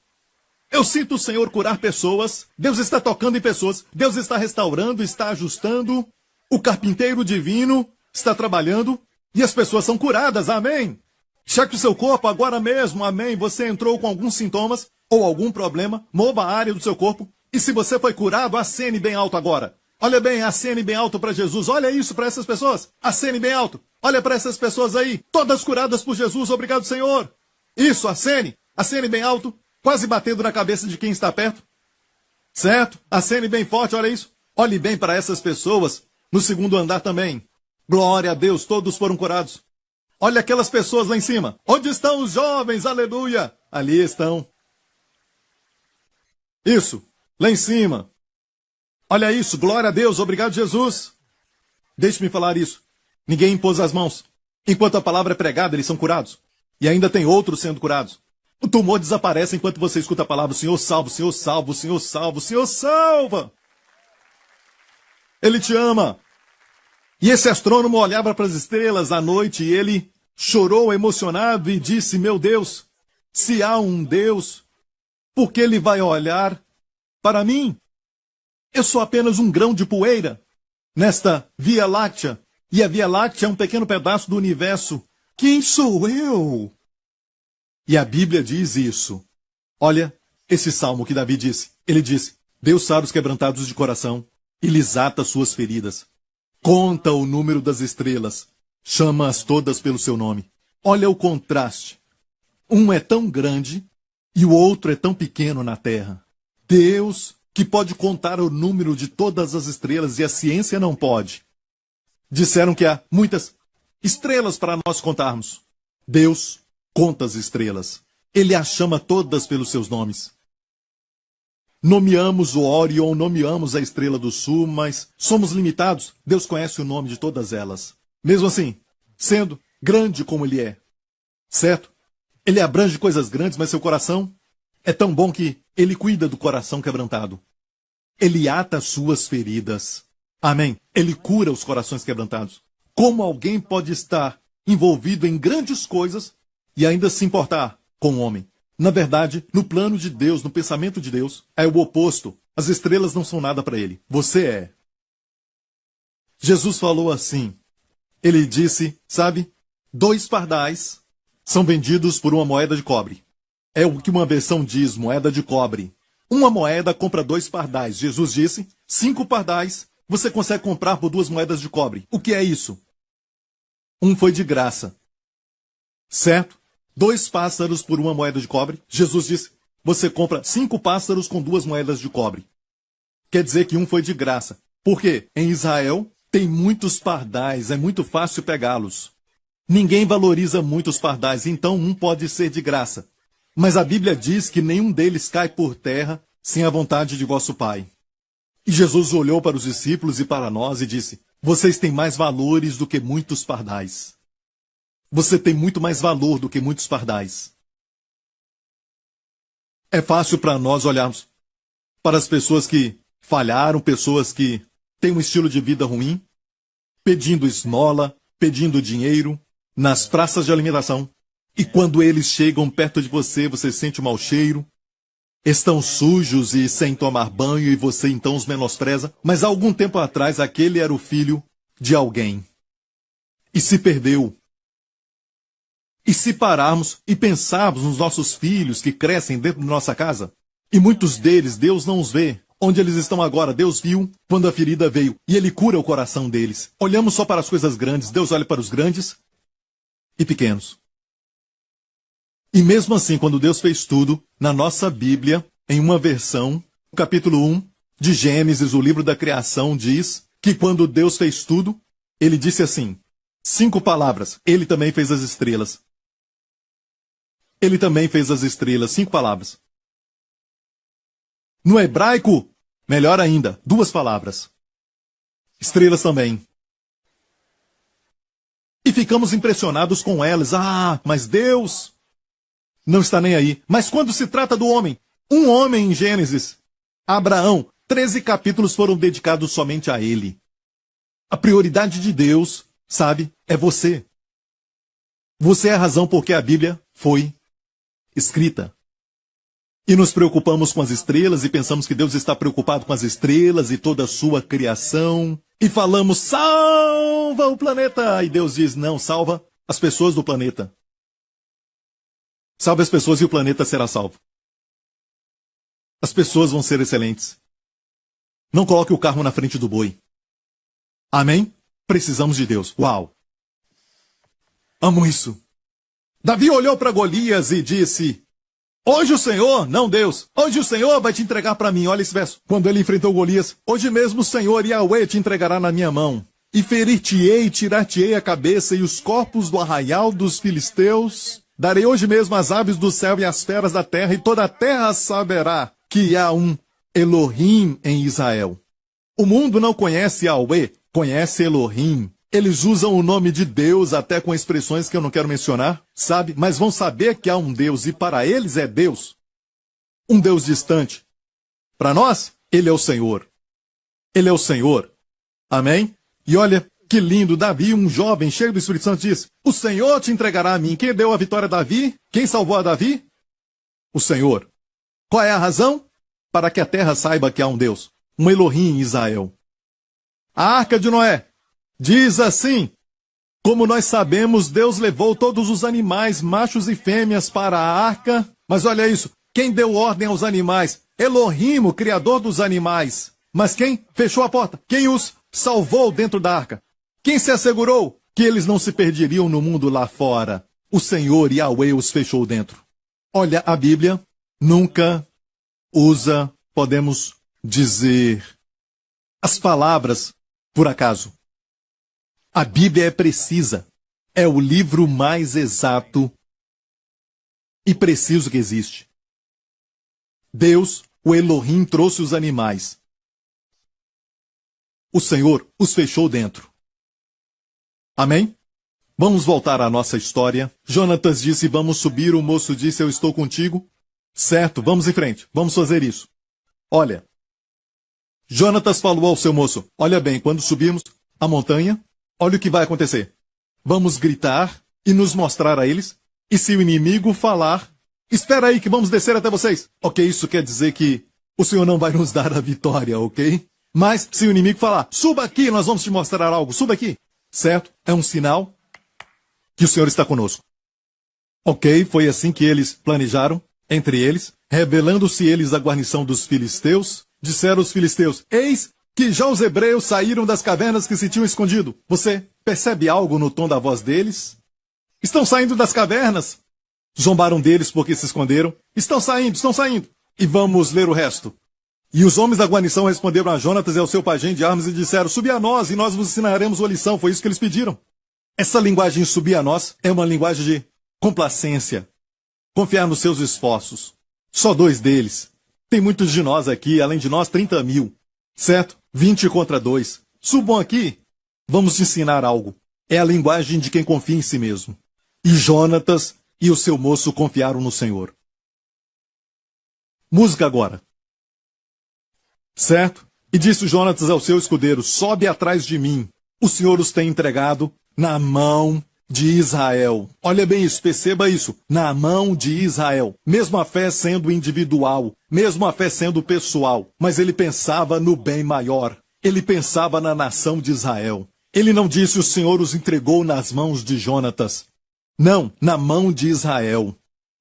Eu sinto o Senhor curar pessoas. Deus está tocando em pessoas. Deus está restaurando, está ajustando. O carpinteiro divino está trabalhando e as pessoas são curadas. Amém. Cheque o seu corpo agora mesmo. Amém. Você entrou com alguns sintomas ou algum problema, mova a área do seu corpo. E se você foi curado, acene bem alto agora. Olha bem, acene bem alto para Jesus. Olha isso para essas pessoas. Acene bem alto. Olha para essas pessoas aí. Todas curadas por Jesus. Obrigado, Senhor. Isso, acene. Acene bem alto. Quase batendo na cabeça de quem está perto. Certo? Acene bem forte, olha isso. Olhe bem para essas pessoas no segundo andar também. Glória a Deus, todos foram curados. Olha aquelas pessoas lá em cima. Onde estão os jovens? Aleluia. Ali estão. Isso, lá em cima. Olha isso, glória a Deus, obrigado Jesus. Deixe-me falar isso. Ninguém impôs as mãos. Enquanto a palavra é pregada, eles são curados. E ainda tem outros sendo curados. O tumor desaparece enquanto você escuta a palavra, o Senhor salva, o Senhor salva, o Senhor salva, o Senhor salva. Ele te ama. E esse astrônomo olhava para as estrelas à noite e ele chorou emocionado e disse: meu Deus, se há um Deus, por que ele vai olhar para mim? Eu sou apenas um grão de poeira nesta Via Láctea. E a Via Láctea é um pequeno pedaço do universo. Quem sou eu? E a Bíblia diz isso. Olha esse salmo que Davi disse. Ele disse: Deus sara os quebrantados de coração e lhes ata suas feridas. Conta o número das estrelas, chama-as todas pelo seu nome. Olha o contraste. Um é tão grande e o outro é tão pequeno na terra. Deus, que pode contar o número de todas as estrelas e a ciência não pode. Disseram que há muitas estrelas para nós contarmos. Deus conta as estrelas. Ele as chama todas pelos seus nomes. Nomeamos o Órion, nomeamos a estrela do sul, mas somos limitados. Deus conhece o nome de todas elas. Mesmo assim, sendo grande como ele é. Certo? Ele abrange coisas grandes, mas seu coração é tão bom que ele cuida do coração quebrantado. Ele ata suas feridas. Amém? Ele cura os corações quebrantados. Como alguém pode estar envolvido em grandes coisas e ainda se importar com o homem? Na verdade, no plano de Deus, no pensamento de Deus, é o oposto. As estrelas não são nada para ele. Você é. Jesus falou assim. Ele disse, sabe, 2 pardais são vendidos por uma moeda de cobre. É o que uma versão diz, moeda de cobre. Uma moeda compra 2 pardais. Jesus disse, 5 pardais você consegue comprar por 2 moedas de cobre. O que é isso? Um foi de graça. Certo? 2 pássaros por 1 moeda de cobre. Jesus disse, você compra 5 pássaros com 2 moedas de cobre. Quer dizer que um foi de graça. Por quê? Em Israel tem muitos pardais, é muito fácil pegá-los. Ninguém valoriza muito os pardais, então um pode ser de graça. Mas a Bíblia diz que nenhum deles cai por terra sem a vontade de vosso Pai. E Jesus olhou para os discípulos e para nós e disse, vocês têm mais valores do que muitos pardais. Você tem muito mais valor do que muitos pardais. É fácil para nós olharmos para as pessoas que falharam, pessoas que têm um estilo de vida ruim, pedindo esmola, pedindo dinheiro, nas praças de alimentação. E quando eles chegam perto de você, você sente um mau cheiro, estão sujos e sem tomar banho e você então os menospreza. Mas há algum tempo atrás, aquele era o filho de alguém. E se perdeu. E se pararmos e pensarmos nos nossos filhos que crescem dentro da nossa casa, e muitos deles, Deus não os vê. Onde eles estão agora, Deus viu quando a ferida veio, e Ele cura o coração deles. Olhamos só para as coisas grandes, Deus olha para os grandes e pequenos. E mesmo assim, quando Deus fez tudo, na nossa Bíblia, em uma versão, no capítulo 1 de Gênesis, o livro da criação, diz que quando Deus fez tudo, Ele disse assim, 5 palavras, Ele também fez as estrelas. Ele também fez as estrelas, 5 palavras. No hebraico, melhor ainda, 2 palavras. Estrelas também. E ficamos impressionados com elas. Ah, mas Deus não está nem aí. Mas quando se trata do homem, um homem em Gênesis, Abraão, 13 capítulos foram dedicados somente a ele. A prioridade de Deus, sabe, é você. Você é a razão por que a Bíblia foi escrita. E nos preocupamos com as estrelas e pensamos que Deus está preocupado com as estrelas e toda a sua criação. E falamos, salva o planeta! E Deus diz, não, salva as pessoas do planeta. Salve as pessoas e o planeta será salvo. As pessoas vão ser excelentes. Não coloque o carro na frente do boi. Amém? Precisamos de Deus. Uau! Amo isso. Davi olhou para Golias e disse, hoje o Senhor, não Deus, hoje o Senhor vai te entregar para mim. Olha esse verso. Quando ele enfrentou Golias, hoje mesmo o Senhor Yahweh te entregará na minha mão. E ferir-te-ei e tirar-te-ei a cabeça e os corpos do arraial dos filisteus. Darei hoje mesmo as aves do céu e as feras da terra, e toda a terra saberá que há um Elohim em Israel. O mundo não conhece Yahweh, conhece Elohim. Eles usam o nome de Deus até com expressões que eu não quero mencionar, sabe? Mas vão saber que há um Deus e para eles é Deus. Um Deus distante. Para nós, Ele é o Senhor. Ele é o Senhor. Amém? E olha, Que lindo! Davi, um jovem cheio do Espírito Santo, diz: o Senhor te entregará a mim. Quem deu a vitória a Davi? Quem salvou a Davi? O Senhor. Qual é a razão? Para que a terra saiba que há um Deus, um Elohim em Israel. A arca de Noé diz assim: como nós sabemos, Deus levou todos os animais, machos e fêmeas, para a arca. Mas olha isso, quem deu ordem aos animais? Elohim, o criador dos animais. Mas quem fechou a porta? Quem os salvou dentro da arca? Quem se assegurou que eles não se perderiam no mundo lá fora? O Senhor Yahweh os fechou dentro. Olha, a Bíblia nunca usa, podemos dizer, as palavras por acaso. A Bíblia é precisa. É o livro mais exato e preciso que existe. Deus, o Elohim, trouxe os animais. O Senhor os fechou dentro. Amém? Vamos voltar à nossa história. Jonatas disse: vamos subir. O moço disse: eu estou contigo. Certo, vamos em frente. Vamos fazer isso. Olha, Jonatas falou ao seu moço: olha bem, quando subirmos a montanha, olha o que vai acontecer. Vamos gritar e nos mostrar a eles. E se o inimigo falar: espera aí que vamos descer até vocês. Ok, isso quer dizer que o Senhor não vai nos dar a vitória, ok? Mas se o inimigo falar: suba aqui, nós vamos te mostrar algo, suba aqui. Certo? É um sinal que o Senhor está conosco. Ok, foi assim que eles planejaram, entre eles, revelando-se eles a guarnição dos filisteus. Disseram os filisteus: eis que já os hebreus saíram das cavernas que se tinham escondido. Você percebe algo no tom da voz deles? Estão saindo das cavernas. Zombaram deles porque se esconderam. Estão saindo, estão saindo. E vamos ler o resto. E os homens da guarnição responderam a Jonatas e ao seu pajem de armas e disseram: subi a nós e nós vos ensinaremos uma lição. Foi isso que eles pediram. Essa linguagem subir a nós é uma linguagem de complacência. Confiar nos seus esforços. Só 2 deles. Tem muitos de nós aqui, além de nós 30 mil. Certo? 20 contra 2. Subam aqui. Vamos te ensinar algo. É a linguagem de quem confia em si mesmo. E Jonatas e o seu moço confiaram no Senhor. Música agora. Certo? E disse Jonatas ao seu escudeiro: sobe atrás de mim. O Senhor os tem entregado na mão de Israel. Olha bem isso, perceba isso. Na mão de Israel. Mesmo a fé sendo individual, mesmo a fé sendo pessoal, mas ele pensava no bem maior. Ele pensava na nação de Israel. Ele não disse: o Senhor os entregou nas mãos de Jonatas. Não, na mão de Israel.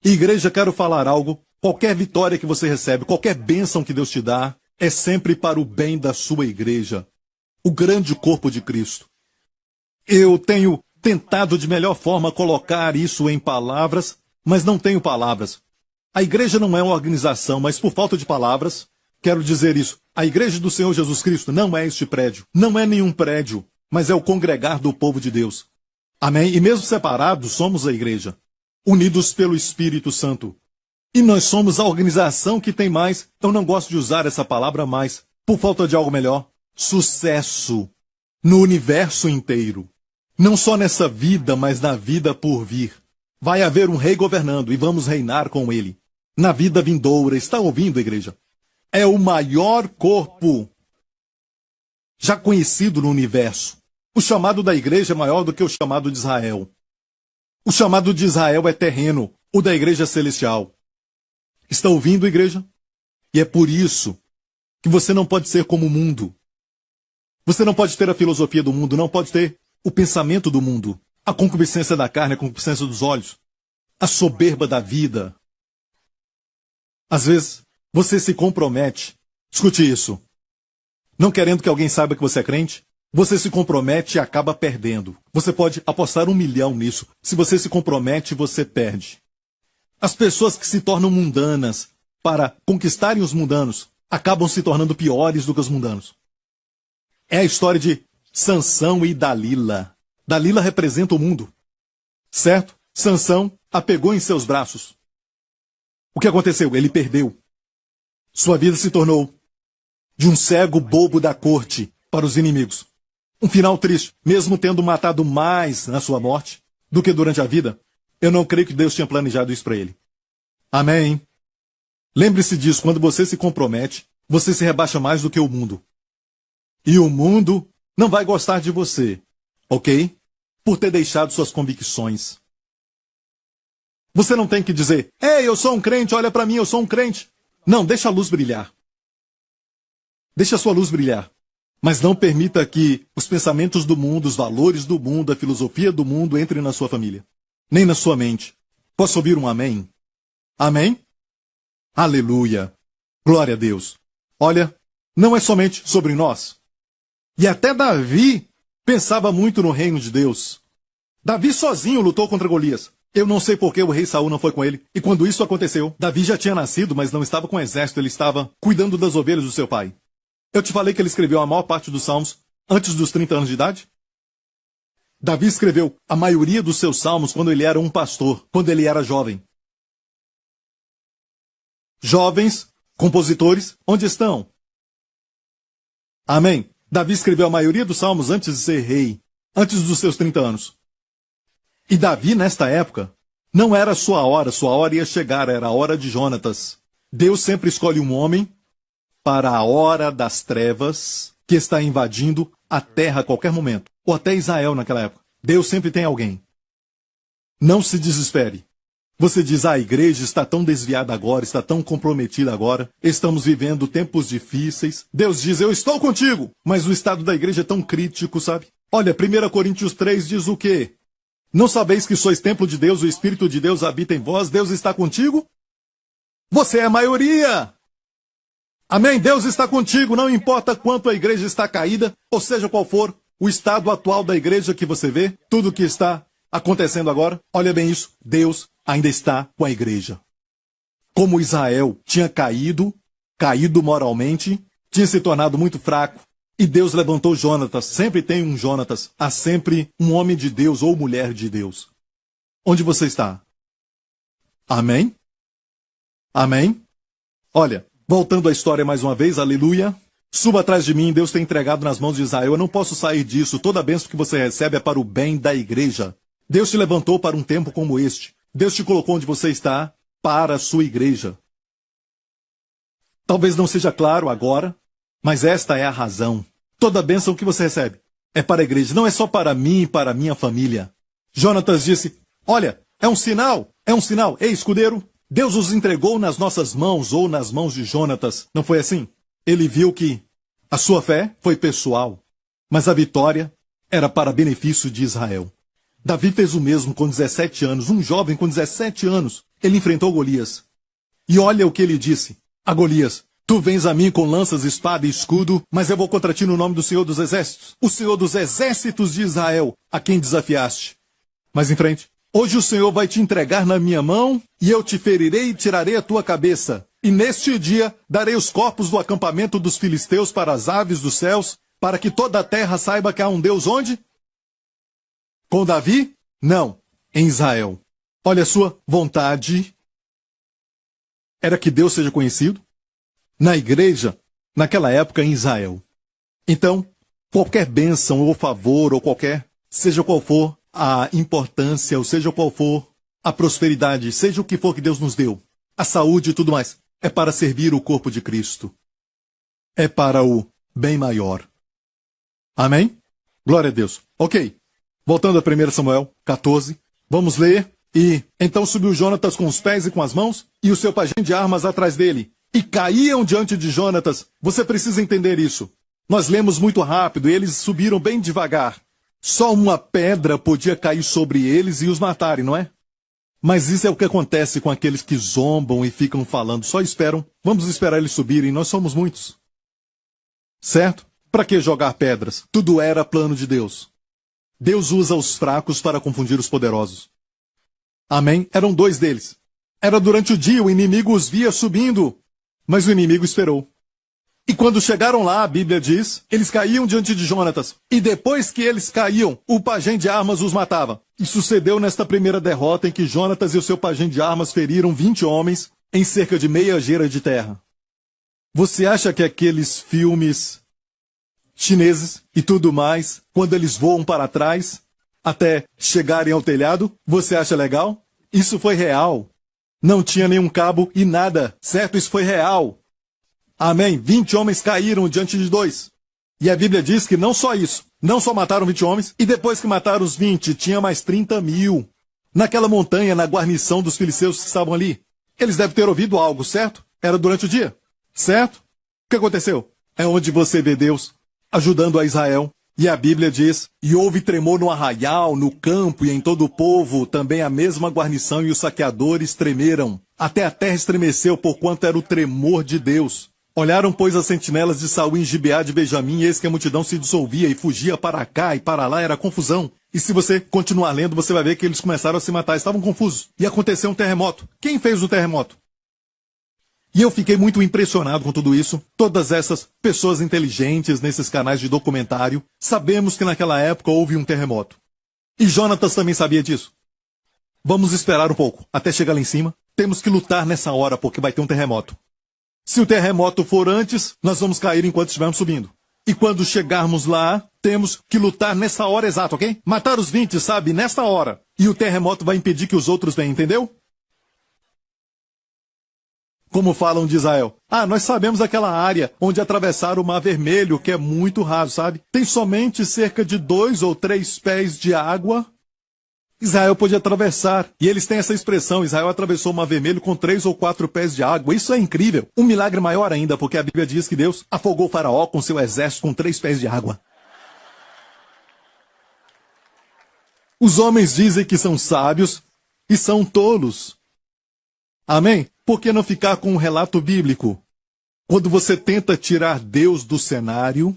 Igreja, quero falar algo. Qualquer vitória que você recebe, qualquer bênção que Deus te dá, é sempre para o bem da sua igreja. O grande corpo de Cristo. Eu tenho tentado de melhor forma colocar isso em palavras, mas não tenho palavras. A igreja não é uma organização, mas por falta de palavras, quero dizer isso. A igreja do Senhor Jesus Cristo não é este prédio. Não é nenhum prédio, mas é o congregar do povo de Deus. Amém? E mesmo separados, somos a igreja. Unidos pelo Espírito Santo. E nós somos a organização que tem mais, eu não gosto de usar essa palavra mais, por falta de algo melhor, sucesso no universo inteiro. Não só nessa vida, mas na vida por vir. Vai haver um rei governando e vamos reinar com ele. Na vida vindoura, está ouvindo, igreja? É o maior corpo já conhecido no universo. O chamado da igreja é maior do que o chamado de Israel. O chamado de Israel é terreno, o da igreja é celestial. Está ouvindo, igreja? E é por isso que você não pode ser como o mundo. Você não pode ter a filosofia do mundo, não pode ter o pensamento do mundo, a concupiscência da carne, a concupiscência dos olhos, a soberba da vida. Às vezes, você se compromete. Escute isso. Não querendo que alguém saiba que você é crente, você se compromete e acaba perdendo. Você pode apostar 1 milhão nisso. Se você se compromete, você perde. As pessoas que se tornam mundanas para conquistarem os mundanos acabam se tornando piores do que os mundanos. É a história de Sansão e Dalila. Dalila representa o mundo. Certo? Sansão a pegou em seus braços. O que aconteceu? Ele perdeu. Sua vida se tornou de um cego bobo da corte para os inimigos. Um final triste, mesmo tendo matado mais na sua morte do que durante a vida. Eu não creio que Deus tinha planejado isso para ele. Amém? Lembre-se disso, quando você se compromete, você se rebaixa mais do que o mundo. E o mundo não vai gostar de você. ok? Por ter deixado suas convicções. Você não tem que dizer, ei, eu sou um crente, olha para mim, eu sou um crente. Não, deixa a luz brilhar. Deixa a sua luz brilhar. Mas não permita que os pensamentos do mundo, os valores do mundo, a filosofia do mundo entrem na sua família. Nem na sua mente. Posso ouvir um amém? Amém? Aleluia. Glória a Deus. Olha, não é somente sobre nós. E até Davi pensava muito no reino de Deus. Davi sozinho lutou contra Golias. Eu não sei por que o rei Saul não foi com ele. E quando isso aconteceu, Davi já tinha nascido, mas não estava com o exército, ele estava cuidando das ovelhas do seu pai. Eu te falei que ele escreveu a maior parte dos salmos antes dos 30 anos de idade? Davi escreveu a maioria dos seus salmos quando ele era um pastor, quando ele era jovem. Jovens, compositores, onde estão? Amém. Davi escreveu a maioria dos salmos antes de ser rei, antes dos seus 30 anos. E Davi, nesta época, não era sua hora ia chegar, era a hora de Jonatas. Deus sempre escolhe um homem para a hora das trevas que está invadindo a terra a qualquer momento, ou até Israel naquela época. Deus sempre tem alguém. Não se desespere. Você diz, a igreja está tão desviada agora, está tão comprometida agora, estamos vivendo tempos difíceis. Deus diz, eu estou contigo, mas o estado da igreja é tão crítico, sabe? Olha, 1 Coríntios 3 diz o quê? Não sabeis que sois templo de Deus, o Espírito de Deus habita em vós, Deus está contigo? Você é a maioria! Amém? Deus está contigo, não importa quanto a igreja está caída, ou seja qual for o estado atual da igreja que você vê, tudo que está acontecendo agora, olha bem isso, Deus ainda está com a igreja. Como Israel tinha caído moralmente, tinha se tornado muito fraco, e Deus levantou Jonatas, sempre tem um Jonatas, há sempre um homem de Deus ou mulher de Deus. Onde você está? Amém? Amém? Olha, voltando à história mais uma vez, aleluia. Suba atrás de mim, Deus tem entregado nas mãos de Israel. Eu não posso sair disso. Toda a bênção que você recebe é para o bem da igreja. Deus te levantou para um tempo como este. Deus te colocou onde você está para a sua igreja. Talvez não seja claro agora, mas esta é a razão. Toda a bênção que você recebe é para a igreja. Não é só para mim e para a minha família. Jonatas disse, olha, é um sinal. Ei, escudeiro, Deus os entregou nas nossas mãos ou nas mãos de Jonatas. Não foi assim? Ele viu que a sua fé foi pessoal, mas a vitória era para benefício de Israel. Davi fez o mesmo com 17 anos. Um jovem com 17 anos. Ele enfrentou Golias. E olha o que ele disse a Golias. Tu vens a mim com lanças, espada e escudo, mas eu vou contra ti no nome do Senhor dos Exércitos. O Senhor dos Exércitos de Israel, a quem desafiaste. Mas em frente. Hoje o Senhor vai te entregar na minha mão, e eu te ferirei e tirarei a tua cabeça. E neste dia darei os corpos do acampamento dos filisteus para as aves dos céus, para que toda a terra saiba que há um Deus onde? Com Davi? Não, em Israel. Olha, a sua vontade era que Deus seja conhecido na igreja, naquela época em Israel. Então, qualquer bênção ou favor ou qualquer, seja qual for a importância, ou seja qual for a prosperidade, seja o que for que Deus nos deu, a saúde e tudo mais, é para servir o corpo de Cristo. É para o bem maior. Amém? Glória a Deus. Ok. Voltando a 1 Samuel 14, vamos ler. E então subiu Jonatas com os pés e com as mãos, e o seu pajem de armas atrás dele, e caíam diante de Jonatas. Você precisa entender isso. Nós lemos muito rápido, e eles subiram bem devagar. Só uma pedra podia cair sobre eles e os matarem, não é? Mas isso é o que acontece com aqueles que zombam e ficam falando. Só esperam. Vamos esperar eles subirem, nós somos muitos. Certo? Para que jogar pedras? Tudo era plano de Deus. Deus usa os fracos para confundir os poderosos. Amém? Eram dois deles. Era durante o dia, o inimigo os via subindo, mas o inimigo esperou. E quando chegaram lá, a Bíblia diz, eles caíam diante de Jonatas. E depois que eles caíam, o pajem de armas os matava. E sucedeu nesta primeira derrota em que Jonatas e o seu pajem de armas feriram 20 homens em cerca de meia gera de terra. Você acha que aqueles filmes chineses e tudo mais, quando eles voam para trás, até chegarem ao telhado, você acha legal? Isso foi real. Não tinha nenhum cabo e nada, certo? Isso foi real. Amém. 20 homens caíram diante de 2. E a Bíblia diz que não só isso, não só mataram 20 homens, e depois que mataram os 20, tinha mais 30.000. Naquela montanha, na guarnição dos filisteus que estavam ali. Eles devem ter ouvido algo, certo? Era durante o dia, certo? O que aconteceu? É onde você vê Deus ajudando a Israel. E a Bíblia diz, e houve tremor no arraial, no campo e em todo o povo, também a mesma guarnição e os saqueadores tremeram. Até a terra estremeceu, porquanto era o tremor de Deus. Olharam, pois, as sentinelas de Saul em Gibeá de Benjamim, e eis que a multidão se dissolvia e fugia para cá e para lá, era confusão. E se você continuar lendo, você vai ver que eles começaram a se matar, estavam confusos. E aconteceu um terremoto. Quem fez o terremoto? E eu fiquei muito impressionado com tudo isso. Todas essas pessoas inteligentes nesses canais de documentário, sabemos que naquela época houve um terremoto. E Jonatas também sabia disso. Vamos esperar um pouco, até chegar lá em cima. Temos que lutar nessa hora, porque vai ter um terremoto. Se o terremoto for antes, nós vamos cair enquanto estivermos subindo. E quando chegarmos lá, temos que lutar nessa hora exata, ok? Matar os 20, sabe? Nessa hora. E o terremoto vai impedir que os outros venham, entendeu? Como falam de Israel. Nós sabemos aquela área onde atravessaram o Mar Vermelho, que é muito raso, sabe? Tem somente cerca de 2 ou 3 pés de água. Israel pôde atravessar. E eles têm essa expressão, Israel atravessou o Mar Vermelho com 3 ou 4 pés de água. Isso é incrível. Um milagre maior ainda, porque a Bíblia diz que Deus afogou o faraó com seu exército com 3 pés de água. Os homens dizem que são sábios e são tolos. Amém? Por que não ficar com um relato bíblico? Quando você tenta tirar Deus do cenário,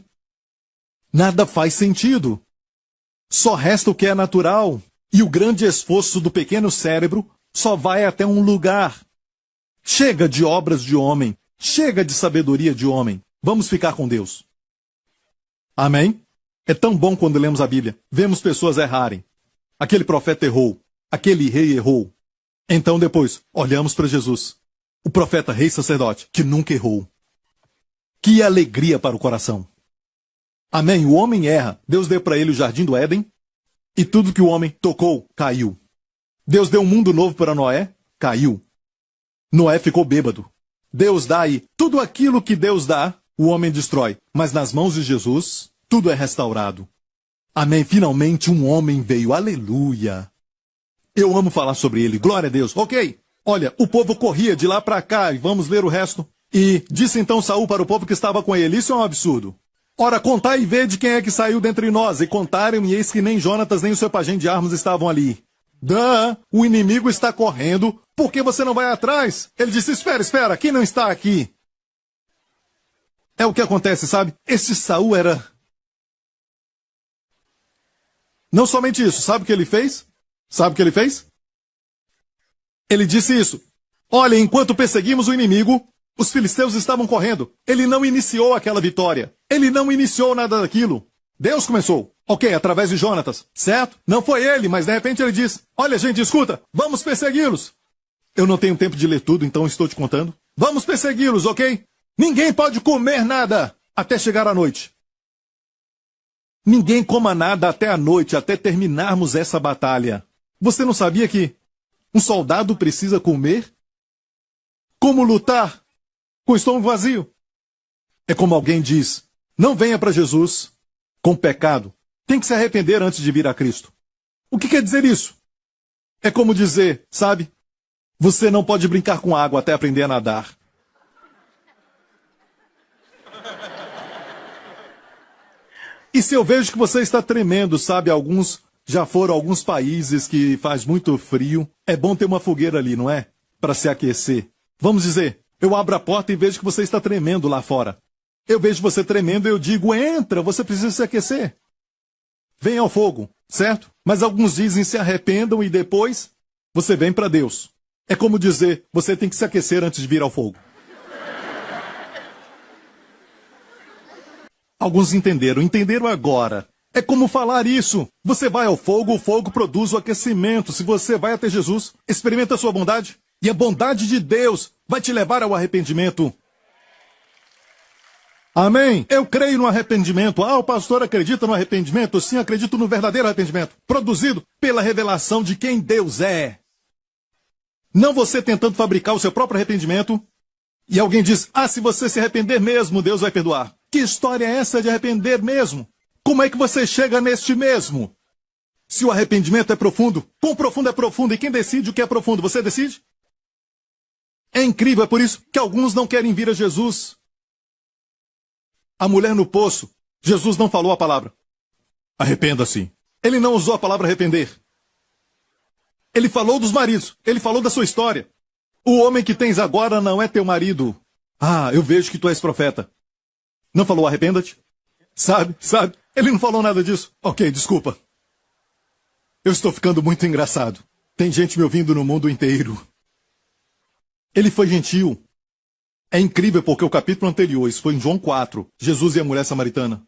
nada faz sentido. Só resta o que é natural. E o grande esforço do pequeno cérebro só vai até um lugar. Chega de obras de homem. Chega de sabedoria de homem. Vamos ficar com Deus. Amém? É tão bom quando lemos a Bíblia. Vemos pessoas errarem. Aquele profeta errou. Aquele rei errou. Então depois, olhamos para Jesus. O profeta rei sacerdote, que nunca errou. Que alegria para o coração. Amém? O homem erra. Deus deu para ele o jardim do Éden. E tudo que o homem tocou, caiu. Deus deu um mundo novo para Noé, caiu. Noé ficou bêbado. Deus dá e tudo aquilo que Deus dá, o homem destrói. Mas nas mãos de Jesus, tudo é restaurado. Amém. Finalmente um homem veio. Aleluia. Eu amo falar sobre ele. Glória a Deus. Ok. Olha, o povo corria de lá para cá e vamos ler o resto. E disse então Saul para o povo que estava com ele. Isso é um absurdo. Ora, contai e vede quem é que saiu dentre nós. E contaram, e eis que nem Jonatas nem o seu pajem de armas estavam ali. O inimigo está correndo. Por que você não vai atrás? Ele disse, espera, quem não está aqui? É o que acontece, sabe? Esse Saul era... Não somente isso, sabe o que ele fez? Sabe o que ele fez? Ele disse isso. Olha, enquanto perseguimos o inimigo, os filisteus estavam correndo. Ele não iniciou aquela vitória. Ele não iniciou nada daquilo. Deus começou. Ok, através de Jonatas, certo? Não foi ele, mas de repente ele diz, olha gente, escuta, vamos persegui-los. Eu não tenho tempo de ler tudo, então estou te contando. Vamos persegui-los, ok? Ninguém pode comer nada até chegar à noite. Ninguém coma nada até a noite, até terminarmos essa batalha. Você não sabia que um soldado precisa comer? Como lutar com o estômago vazio? É como alguém diz, não venha para Jesus com pecado. Tem que se arrepender antes de vir a Cristo. O que quer dizer isso? É como dizer, sabe? Você não pode brincar com água até aprender a nadar. E se eu vejo que você está tremendo, sabe? Já foram a alguns países que faz muito frio. É bom ter uma fogueira ali, não é? Para se aquecer. Vamos dizer, eu abro a porta e vejo que você está tremendo lá fora. Eu vejo você tremendo e eu digo, entra, você precisa se aquecer. Venha ao fogo, certo? Mas alguns dizem se arrependam e depois você vem para Deus. É como dizer, você tem que se aquecer antes de vir ao fogo. Alguns entenderam agora. É como falar isso. Você vai ao fogo, o fogo produz o aquecimento. Se você vai até Jesus, experimenta a sua bondade. E a bondade de Deus vai te levar ao arrependimento. Amém? Eu creio no arrependimento. O pastor acredita no arrependimento? Sim, acredito no verdadeiro arrependimento. Produzido pela revelação de quem Deus é. Não você tentando fabricar o seu próprio arrependimento. E alguém diz, se você se arrepender mesmo, Deus vai perdoar. Que história é essa de arrepender mesmo? Como é que você chega neste mesmo? Se o arrependimento é profundo, quão profundo é profundo? E quem decide o que é profundo? Você decide? É incrível, é por isso que alguns não querem vir a Jesus. A mulher no poço, Jesus não falou a palavra arrependa-se. Ele não usou a palavra arrepender. Ele falou dos maridos, ele falou da sua história. O homem que tens agora não é teu marido. Ah, eu vejo que tu és profeta. Não falou arrependa-te? Sabe? Ele não falou nada disso. Ok, desculpa. Eu estou ficando muito engraçado. Tem gente me ouvindo no mundo inteiro. Ele foi gentil. É incrível porque o capítulo anterior, isso foi em João 4, Jesus e a mulher samaritana.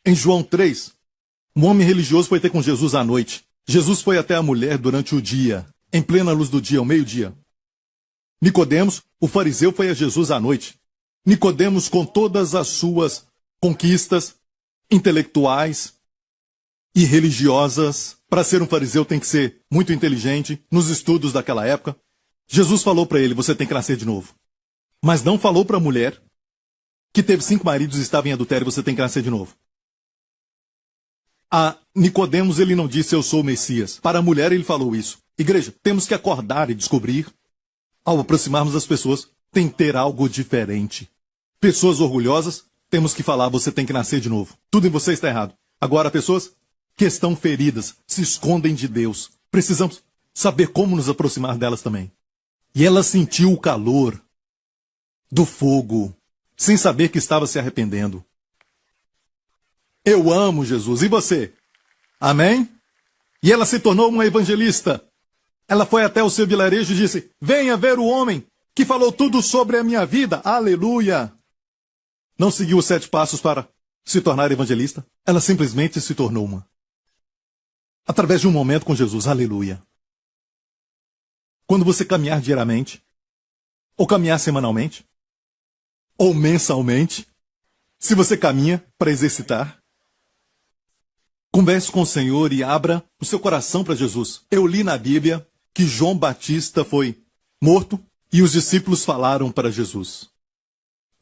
Em João 3, um homem religioso foi ter com Jesus à noite. Jesus foi até a mulher durante o dia, em plena luz do dia, ao meio-dia. Nicodemos, o fariseu, foi a Jesus à noite. Nicodemos, com todas as suas conquistas intelectuais e religiosas, para ser um fariseu tem que ser muito inteligente, nos estudos daquela época. Jesus falou para ele, você tem que nascer de novo. Mas não falou para a mulher que teve 5 maridos e estava em adultério, você tem que nascer de novo. A Nicodemos, ele não disse, eu sou o Messias. Para a mulher, ele falou isso. Igreja, temos que acordar e descobrir, ao aproximarmos das pessoas, tem que ter algo diferente. Pessoas orgulhosas, temos que falar, você tem que nascer de novo. Tudo em você está errado. Agora, pessoas que estão feridas, se escondem de Deus. Precisamos saber como nos aproximar delas também. E ela sentiu o calor do fogo, sem saber que estava se arrependendo. Eu amo Jesus. E você? Amém? E ela se tornou uma evangelista. Ela foi até o seu vilarejo e disse, venha ver o homem que falou tudo sobre a minha vida. Aleluia! Não seguiu os 7 passos para se tornar evangelista. Ela simplesmente se tornou uma. Através de um momento com Jesus. Aleluia! Quando você caminhar diariamente, ou caminhar semanalmente, ou mensalmente, se você caminha para exercitar, converse com o Senhor e abra o seu coração para Jesus. Eu li na Bíblia que João Batista foi morto e os discípulos falaram para Jesus.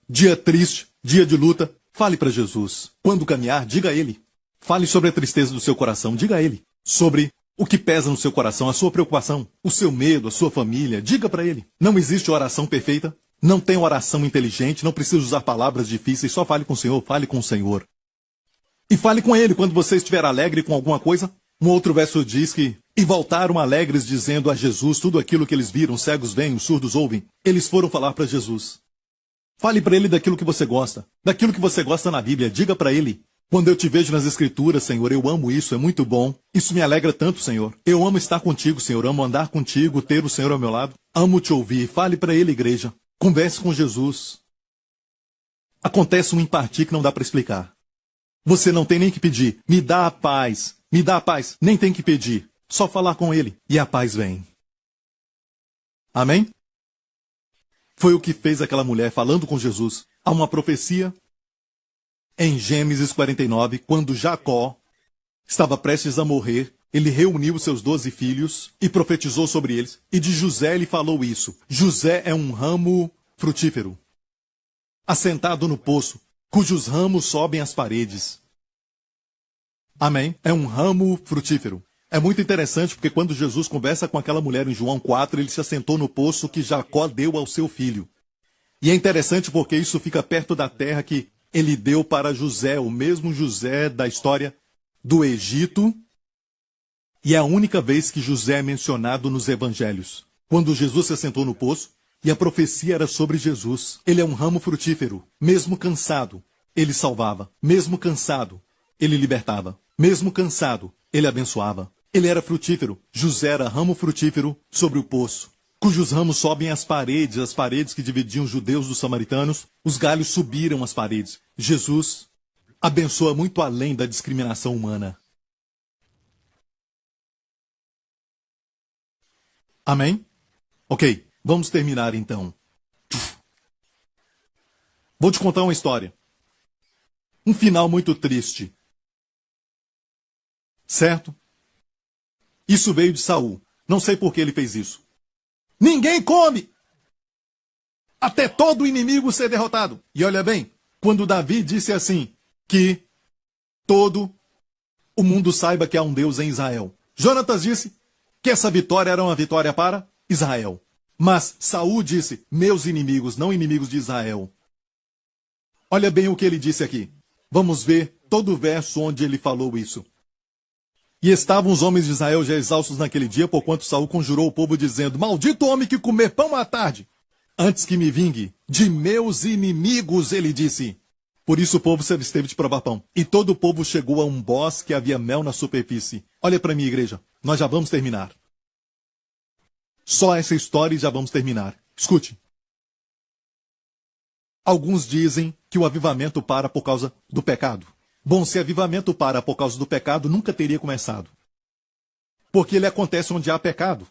Dia triste, dia de luta, fale para Jesus. Quando caminhar, diga a Ele. Fale sobre a tristeza do seu coração, diga a Ele. Sobre o que pesa no seu coração, a sua preocupação, o seu medo, a sua família, diga para Ele. Não existe oração perfeita, não tem oração inteligente, não precisa usar palavras difíceis, só fale com o Senhor, fale com o Senhor. E fale com ele quando você estiver alegre com alguma coisa. Um outro verso diz que, e voltaram alegres dizendo a Jesus tudo aquilo que eles viram, os cegos veem, os surdos ouvem. Eles foram falar para Jesus. Fale para ele daquilo que você gosta na Bíblia, diga para ele. Quando eu te vejo nas Escrituras, Senhor, eu amo isso, é muito bom. Isso me alegra tanto, Senhor. Eu amo estar contigo, Senhor, amo andar contigo, ter o Senhor ao meu lado. Amo te ouvir, fale para ele, igreja. Converse com Jesus. Acontece um impartir que não dá para explicar. Você não tem nem que pedir, me dá a paz, nem tem que pedir, só falar com ele e a paz vem. Amém? Foi o que fez aquela mulher falando com Jesus. Há uma profecia em Gênesis 49, quando Jacó estava prestes a morrer, ele reuniu os seus 12 filhos e profetizou sobre eles, e de José ele falou isso. José é um ramo frutífero, assentado no poço, cujos ramos sobem às paredes. Amém? É um ramo frutífero. É muito interessante porque quando Jesus conversa com aquela mulher em João 4, ele se assentou no poço que Jacó deu ao seu filho. E é interessante porque isso fica perto da terra que ele deu para José, o mesmo José da história do Egito. E é a única vez que José é mencionado nos evangelhos. Quando Jesus se assentou no poço, e a profecia era sobre Jesus. Ele é um ramo frutífero. Mesmo cansado, ele salvava. Mesmo cansado, ele libertava. Mesmo cansado, ele abençoava. Ele era frutífero. José era ramo frutífero sobre o poço, cujos ramos sobem às paredes que dividiam os judeus dos samaritanos. Os galhos subiram as paredes. Jesus abençoa muito além da discriminação humana. Amém? Ok. Vamos terminar então. Vou te contar uma história. Um final muito triste. Certo? Isso veio de Saul. Não sei por que ele fez isso. Ninguém come! Até todo inimigo ser derrotado. E olha bem, quando Davi disse assim, que todo o mundo saiba que há um Deus em Israel. Jonatas disse que essa vitória era uma vitória para Israel. Mas Saul disse, meus inimigos, não inimigos de Israel. Olha bem o que ele disse aqui. Vamos ver todo o verso onde ele falou isso. E estavam os homens de Israel já exaustos naquele dia, porquanto Saul conjurou o povo, dizendo, maldito homem que comer pão à tarde, antes que me vingue de meus inimigos, ele disse. Por isso o povo se absteve de provar pão. E todo o povo chegou a um bosque que havia mel na superfície. Olha para mim, igreja. Nós já vamos terminar. Só essa história e já vamos terminar. Escute. Alguns dizem que o avivamento para por causa do pecado. Bom, se avivamento para por causa do pecado, nunca teria começado. Porque ele acontece onde há pecado.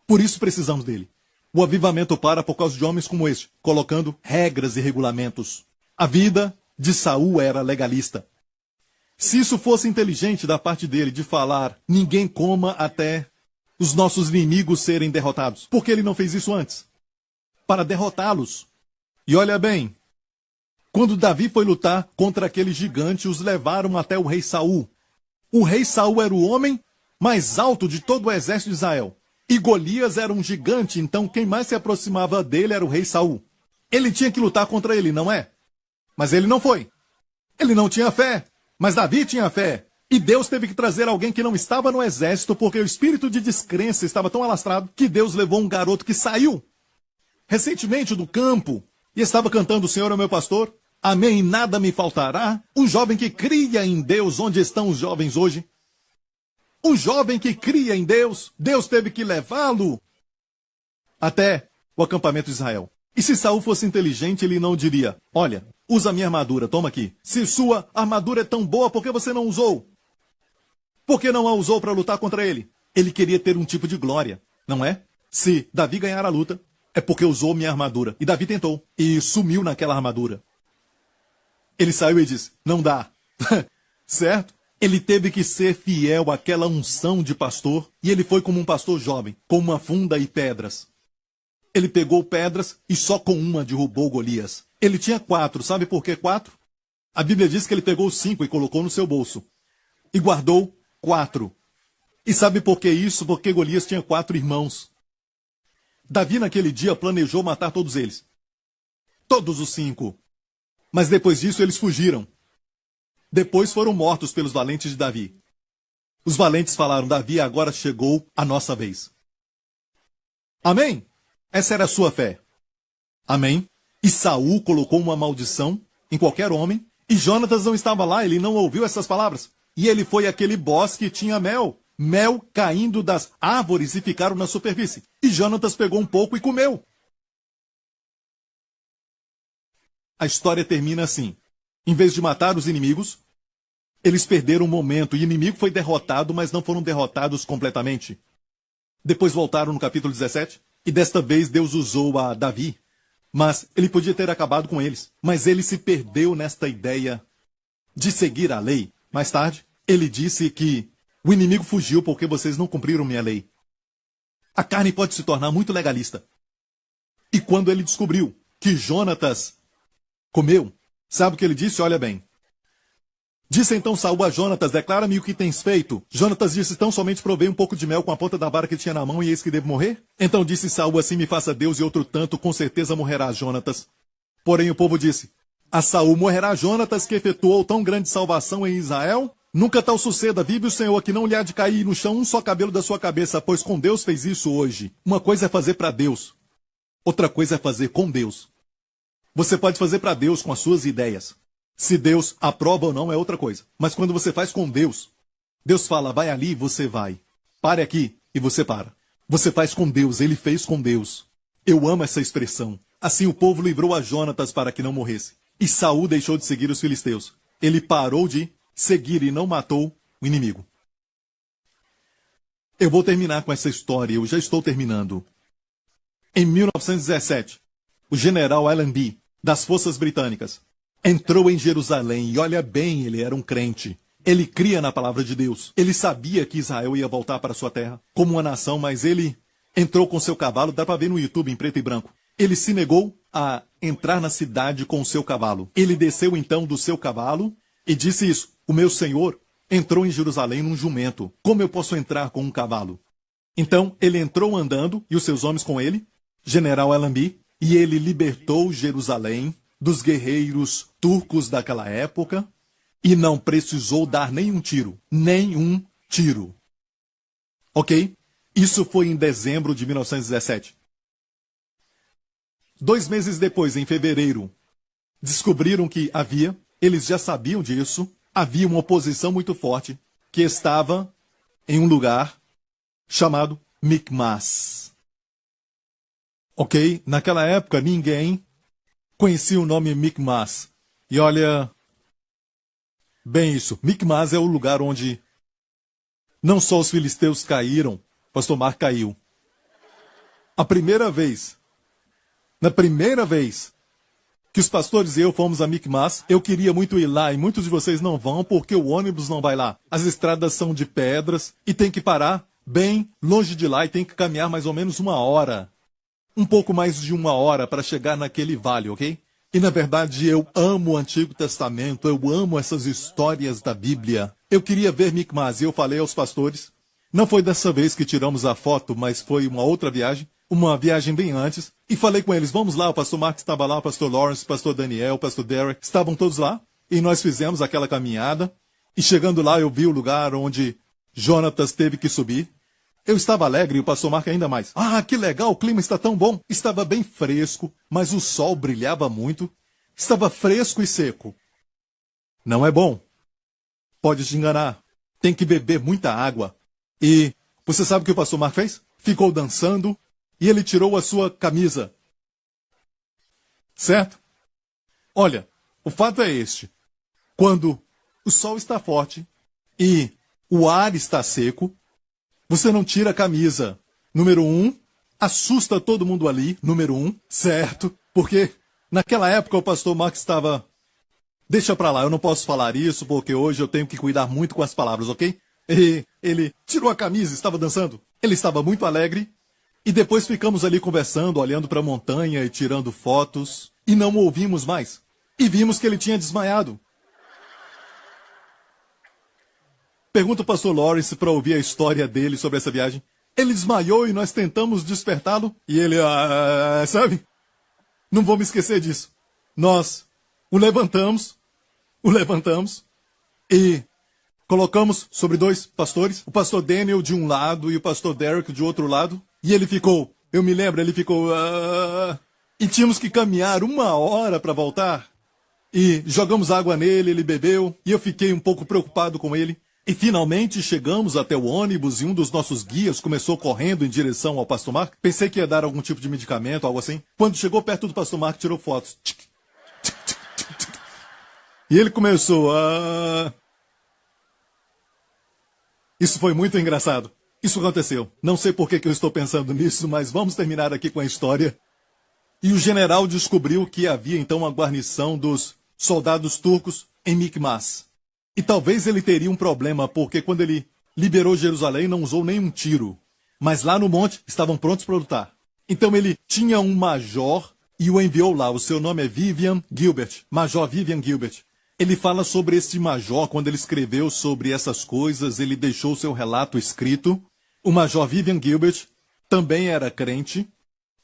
Por isso precisamos dele. O avivamento para por causa de homens como este, colocando regras e regulamentos. A vida de Saul era legalista. Se isso fosse inteligente da parte dele de falar, ninguém coma até os nossos inimigos serem derrotados. Por que ele não fez isso antes? Para derrotá-los. E olha bem, quando Davi foi lutar contra aquele gigante, os levaram até o rei Saul. O rei Saul era o homem mais alto de todo o exército de Israel. E Golias era um gigante, então quem mais se aproximava dele era o rei Saul. Ele tinha que lutar contra ele, não é? Mas ele não foi. Ele não tinha fé. Mas Davi tinha fé. E Deus teve que trazer alguém que não estava no exército, porque o espírito de descrença estava tão alastrado que Deus levou um garoto que saiu recentemente do campo e estava cantando, o Senhor é meu pastor, amém, nada me faltará. Um jovem que cria em Deus. Onde estão os jovens hoje? Um jovem que cria em Deus. Deus teve que levá-lo até o acampamento de Israel. E se Saul fosse inteligente, ele não diria, olha, usa a minha armadura, toma aqui. Se sua armadura é tão boa, por que você não usou? Por que não a usou para lutar contra ele? Ele queria ter um tipo de glória, não é? Se Davi ganhar a luta, é porque usou minha armadura. E Davi tentou, e sumiu naquela armadura. Ele saiu e disse, não dá. Certo? Ele teve que ser fiel àquela unção de pastor, e ele foi como um pastor jovem, com uma funda e pedras. Ele pegou pedras e só com uma derrubou Golias. Ele tinha 4, sabe por que 4? A Bíblia diz que ele pegou 5 e colocou no seu bolso. E guardou 4. E sabe por que isso? Porque Golias tinha 4 irmãos. Davi naquele dia planejou matar todos eles. Todos os 5. Mas depois disso eles fugiram. Depois foram mortos pelos valentes de Davi. Os valentes falaram, Davi, agora chegou a nossa vez. Amém? Essa era a sua fé. Amém? E Saul colocou uma maldição em qualquer homem, e Jonatas não estava lá, ele não ouviu essas palavras. E ele foi àquele bosque que tinha mel. Mel caindo das árvores e ficaram na superfície. E Jonatas pegou um pouco e comeu. A história termina assim. Em vez de matar os inimigos, eles perderam o momento. O inimigo foi derrotado, mas não foram derrotados completamente. Depois voltaram no capítulo 17. E desta vez Deus usou a Davi. Mas ele podia ter acabado com eles. Mas ele se perdeu nesta ideia de seguir a lei. Mais tarde, ele disse que o inimigo fugiu porque vocês não cumpriram minha lei. A carne pode se tornar muito legalista. E quando ele descobriu que Jonatas comeu, sabe o que ele disse? Olha bem. Disse então Saul a Jonatas, declara-me o que tens feito. Jonatas disse, tão somente provei um pouco de mel com a ponta da vara que tinha na mão e eis que devo morrer? Então disse Saul, assim me faça Deus e outro tanto, com certeza morrerá Jonatas. Porém o povo disse, a Saul morrerá Jonatas que efetuou tão grande salvação em Israel? Nunca tal suceda, vive o Senhor, que não lhe há de cair no chão um só cabelo da sua cabeça, pois com Deus fez isso hoje. Uma coisa é fazer para Deus, outra coisa é fazer com Deus. Você pode fazer para Deus com as suas ideias. Se Deus aprova ou não é outra coisa. Mas quando você faz com Deus, Deus fala, vai ali e você vai. Pare aqui e você para. Você faz com Deus, ele fez com Deus. Eu amo essa expressão. Assim o povo livrou a Jonatas para que não morresse. E Saul deixou de seguir os filisteus. Ele parou de seguir e não matou o inimigo. Eu vou terminar com essa história, eu já estou terminando. Em 1917, o general Allenby, das forças britânicas, entrou em Jerusalém e olha bem, ele era um crente. Ele cria na palavra de Deus. Ele sabia que Israel ia voltar para sua terra como uma nação, mas ele entrou com seu cavalo, dá para ver no YouTube em preto e branco. Ele se negou a entrar na cidade com o seu cavalo. Ele desceu então do seu cavalo e disse isso: o meu senhor entrou em Jerusalém num jumento. Como eu posso entrar com um cavalo? Então ele entrou andando, e os seus homens com ele, general Allambi, e ele libertou Jerusalém dos guerreiros turcos daquela época, e não precisou dar nenhum tiro. Nenhum tiro. Ok? Isso foi em dezembro de 1917. 2 meses depois, em fevereiro, descobriram que eles já sabiam disso, havia uma oposição muito forte que estava em um lugar chamado Micmas. Ok? Naquela época, ninguém conhecia o nome Micmas. E olha, bem isso, Micmas é o lugar onde não só os filisteus caíram, pastor Mark caiu. Na primeira vez que os pastores e eu fomos a Micmas, eu queria muito ir lá, e muitos de vocês não vão porque o ônibus não vai lá. As estradas são de pedras e tem que parar bem longe de lá e tem que caminhar mais ou menos 1 hora. Um pouco mais de 1 hora para chegar naquele vale, ok? E na verdade eu amo o Antigo Testamento, eu amo essas histórias da Bíblia. Eu queria ver Micmas e eu falei aos pastores. Não foi dessa vez que tiramos a foto, mas foi uma outra viagem. Uma viagem bem antes, e falei com eles: vamos lá, o pastor Mark estava lá, o pastor Lawrence, o pastor Daniel, o pastor Derek, estavam todos lá, e nós fizemos aquela caminhada, e chegando lá eu vi o lugar onde Jonatas teve que subir. Eu estava alegre e o pastor Mark ainda mais. Ah, que legal, o clima está tão bom. Estava bem fresco, mas o sol brilhava muito. Estava fresco e seco. Não é bom. Pode te enganar. Tem que beber muita água. E você sabe o que o pastor Mark fez? Ficou dançando. E ele tirou a sua camisa. Certo? Olha, o fato é este. Quando o sol está forte e o ar está seco, você não tira a camisa. Número 1, assusta todo mundo ali, número 1, certo? Porque naquela época o pastor Mark estava... Deixa pra lá, eu não posso falar isso porque hoje eu tenho que cuidar muito com as palavras, ok? E ele tirou a camisa, estava dançando. Ele estava muito alegre. E depois ficamos ali conversando, olhando para a montanha e tirando fotos. E não o ouvimos mais. E vimos que ele tinha desmaiado. Pergunta o pastor Lawrence para ouvir a história dele sobre essa viagem. Ele desmaiou e nós tentamos despertá-lo. E ele, sabe? Não vou me esquecer disso. Nós o levantamos e colocamos sobre 2 pastores. O pastor Daniel de um lado e o pastor Derek de outro lado. E ele ficou, eu me lembro, ele ficou... E tínhamos que caminhar 1 hora para voltar. E jogamos água nele, ele bebeu. E eu fiquei um pouco preocupado com ele. E finalmente chegamos até o ônibus e um dos nossos guias começou correndo em direção ao pastor Mark. Pensei que ia dar algum tipo de medicamento, algo assim. Quando chegou perto do pastor Mark, tirou fotos. E ele começou a... Isso foi muito engraçado. Isso aconteceu. Não sei por que eu estou pensando nisso, mas vamos terminar aqui com a história. E o general descobriu que havia então uma guarnição dos soldados turcos em Micmas. E talvez ele teria um problema, porque quando ele liberou Jerusalém não usou nenhum tiro. Mas lá no monte estavam prontos para lutar. Então ele tinha um major e o enviou lá. O seu nome é Vivian Gilbert. Major Vivian Gilbert. Ele fala sobre esse major, quando ele escreveu sobre essas coisas, ele deixou seu relato escrito. O major Vivian Gilbert também era crente.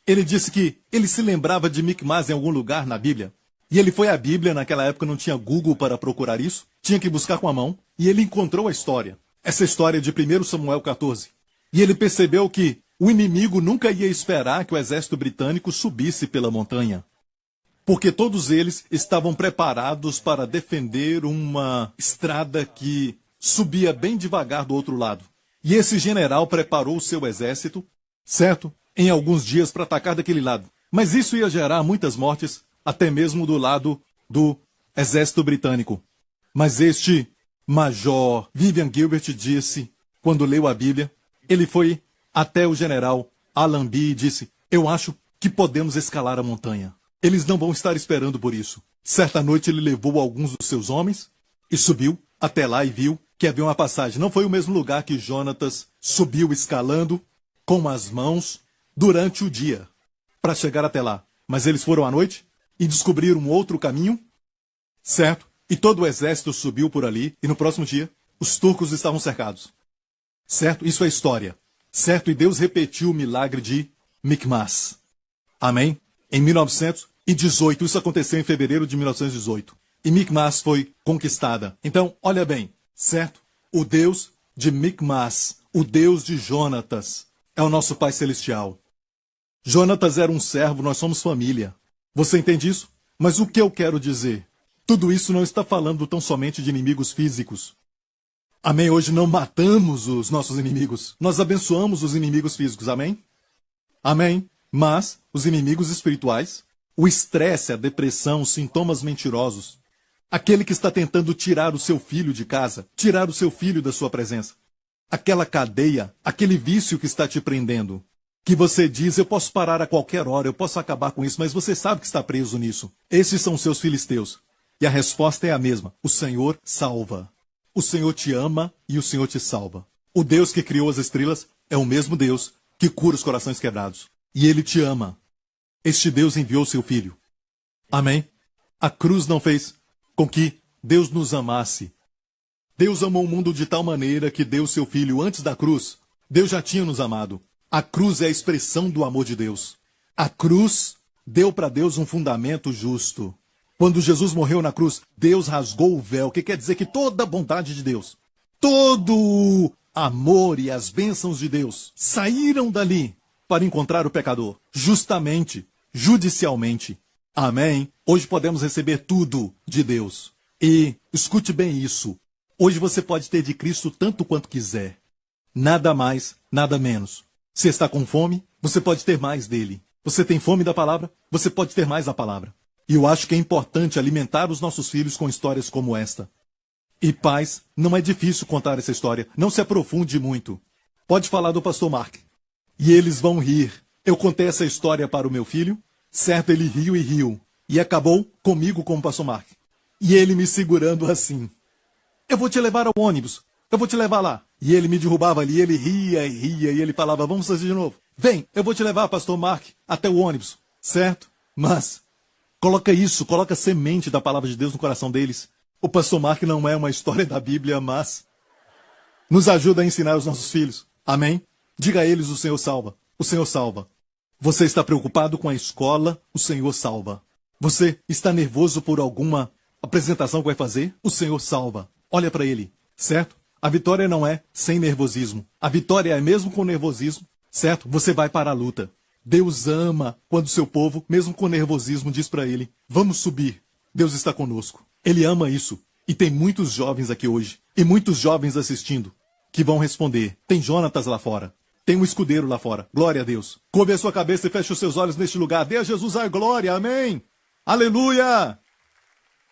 Ele disse que ele se lembrava de Micmas em algum lugar na Bíblia. E ele foi à Bíblia, naquela época não tinha Google para procurar isso. Tinha que buscar com a mão. E ele encontrou a história. Essa história de 1 Samuel 14. E ele percebeu que o inimigo nunca ia esperar que o exército britânico subisse pela montanha. Porque todos eles estavam preparados para defender uma estrada que subia bem devagar do outro lado. E esse general preparou o seu exército, certo? Em alguns dias para atacar daquele lado. Mas isso ia gerar muitas mortes, até mesmo do lado do exército britânico. Mas este major Vivian Gilbert disse, quando leu a Bíblia, ele foi até o general Allambi e disse: eu acho que podemos escalar a montanha. Eles não vão estar esperando por isso. Certa noite ele levou alguns dos seus homens e subiu até lá e viu que havia uma passagem. Não foi o mesmo lugar que Jonatas subiu escalando com as mãos durante o dia para chegar até lá. Mas eles foram à noite e descobrir um outro caminho? Certo? E todo o exército subiu por ali, e no próximo dia, os turcos estavam cercados. Certo? Isso é história. Certo? E Deus repetiu o milagre de Micmas. Amém? Em 1918, isso aconteceu em fevereiro de 1918. E Micmas foi conquistada. Então, olha bem, certo? O Deus de Micmas, o Deus de Jonatas, é o nosso Pai Celestial. Jonatas era um servo, nós somos família. Você entende isso? Mas o que eu quero dizer? Tudo isso não está falando tão somente de inimigos físicos. Amém? Hoje não matamos os nossos inimigos. Nós abençoamos os inimigos físicos. Amém? Amém? Mas os inimigos espirituais, o estresse, a depressão, os sintomas mentirosos, aquele que está tentando tirar o seu filho de casa, tirar o seu filho da sua presença, aquela cadeia, aquele vício que está te prendendo, que você diz, eu posso parar a qualquer hora, eu posso acabar com isso, mas você sabe que está preso nisso. Esses são seus filisteus. E a resposta é a mesma. O Senhor salva. O Senhor te ama e o Senhor te salva. O Deus que criou as estrelas é o mesmo Deus que cura os corações quebrados. E Ele te ama. Este Deus enviou seu Filho. Amém? A cruz não fez com que Deus nos amasse. Deus amou o mundo de tal maneira que deu seu Filho antes da cruz. Deus já tinha nos amado. A cruz é a expressão do amor de Deus. A cruz deu para Deus um fundamento justo. Quando Jesus morreu na cruz, Deus rasgou o véu, que quer dizer que toda a bondade de Deus, todo o amor e as bênçãos de Deus saíram dali para encontrar o pecador, justamente, judicialmente. Amém? Hoje podemos receber tudo de Deus. E, escute bem isso, hoje você pode ter de Cristo tanto quanto quiser. Nada mais, nada menos. Se está com fome, você pode ter mais dele. Você tem fome da palavra, você pode ter mais da palavra. E eu acho que é importante alimentar os nossos filhos com histórias como esta. E pais, não é difícil contar essa história. Não se aprofunde muito. Pode falar do pastor Mark. E eles vão rir. Eu contei essa história para o meu filho. Certo, ele riu e riu. E acabou comigo com o pastor Mark. E ele me segurando assim. Eu vou te levar ao ônibus. Eu vou te levar lá. E ele me derrubava ali. Ele ria e ria. E ele falava, vamos fazer de novo. Vem, eu vou te levar, pastor Mark, até o ônibus. Certo? Mas coloca isso, coloca a semente da palavra de Deus no coração deles. O pastor Mark não é uma história da Bíblia, mas nos ajuda a ensinar os nossos filhos. Amém? Diga a eles, o Senhor salva. O Senhor salva. Você está preocupado com a escola? O Senhor salva. Você está nervoso por alguma apresentação que vai fazer? O Senhor salva. Olha para ele, certo? A vitória não é sem nervosismo. A vitória é mesmo com nervosismo, certo? Você vai para a luta. Deus ama quando seu povo, mesmo com nervosismo, diz para ele, vamos subir. Deus está conosco. Ele ama isso. E tem muitos jovens aqui hoje, e muitos jovens assistindo, que vão responder. Tem Jonatas lá fora. Tem um escudeiro lá fora. Glória a Deus. Curve a sua cabeça e feche os seus olhos neste lugar. Dê a Jesus a glória. Amém. Aleluia.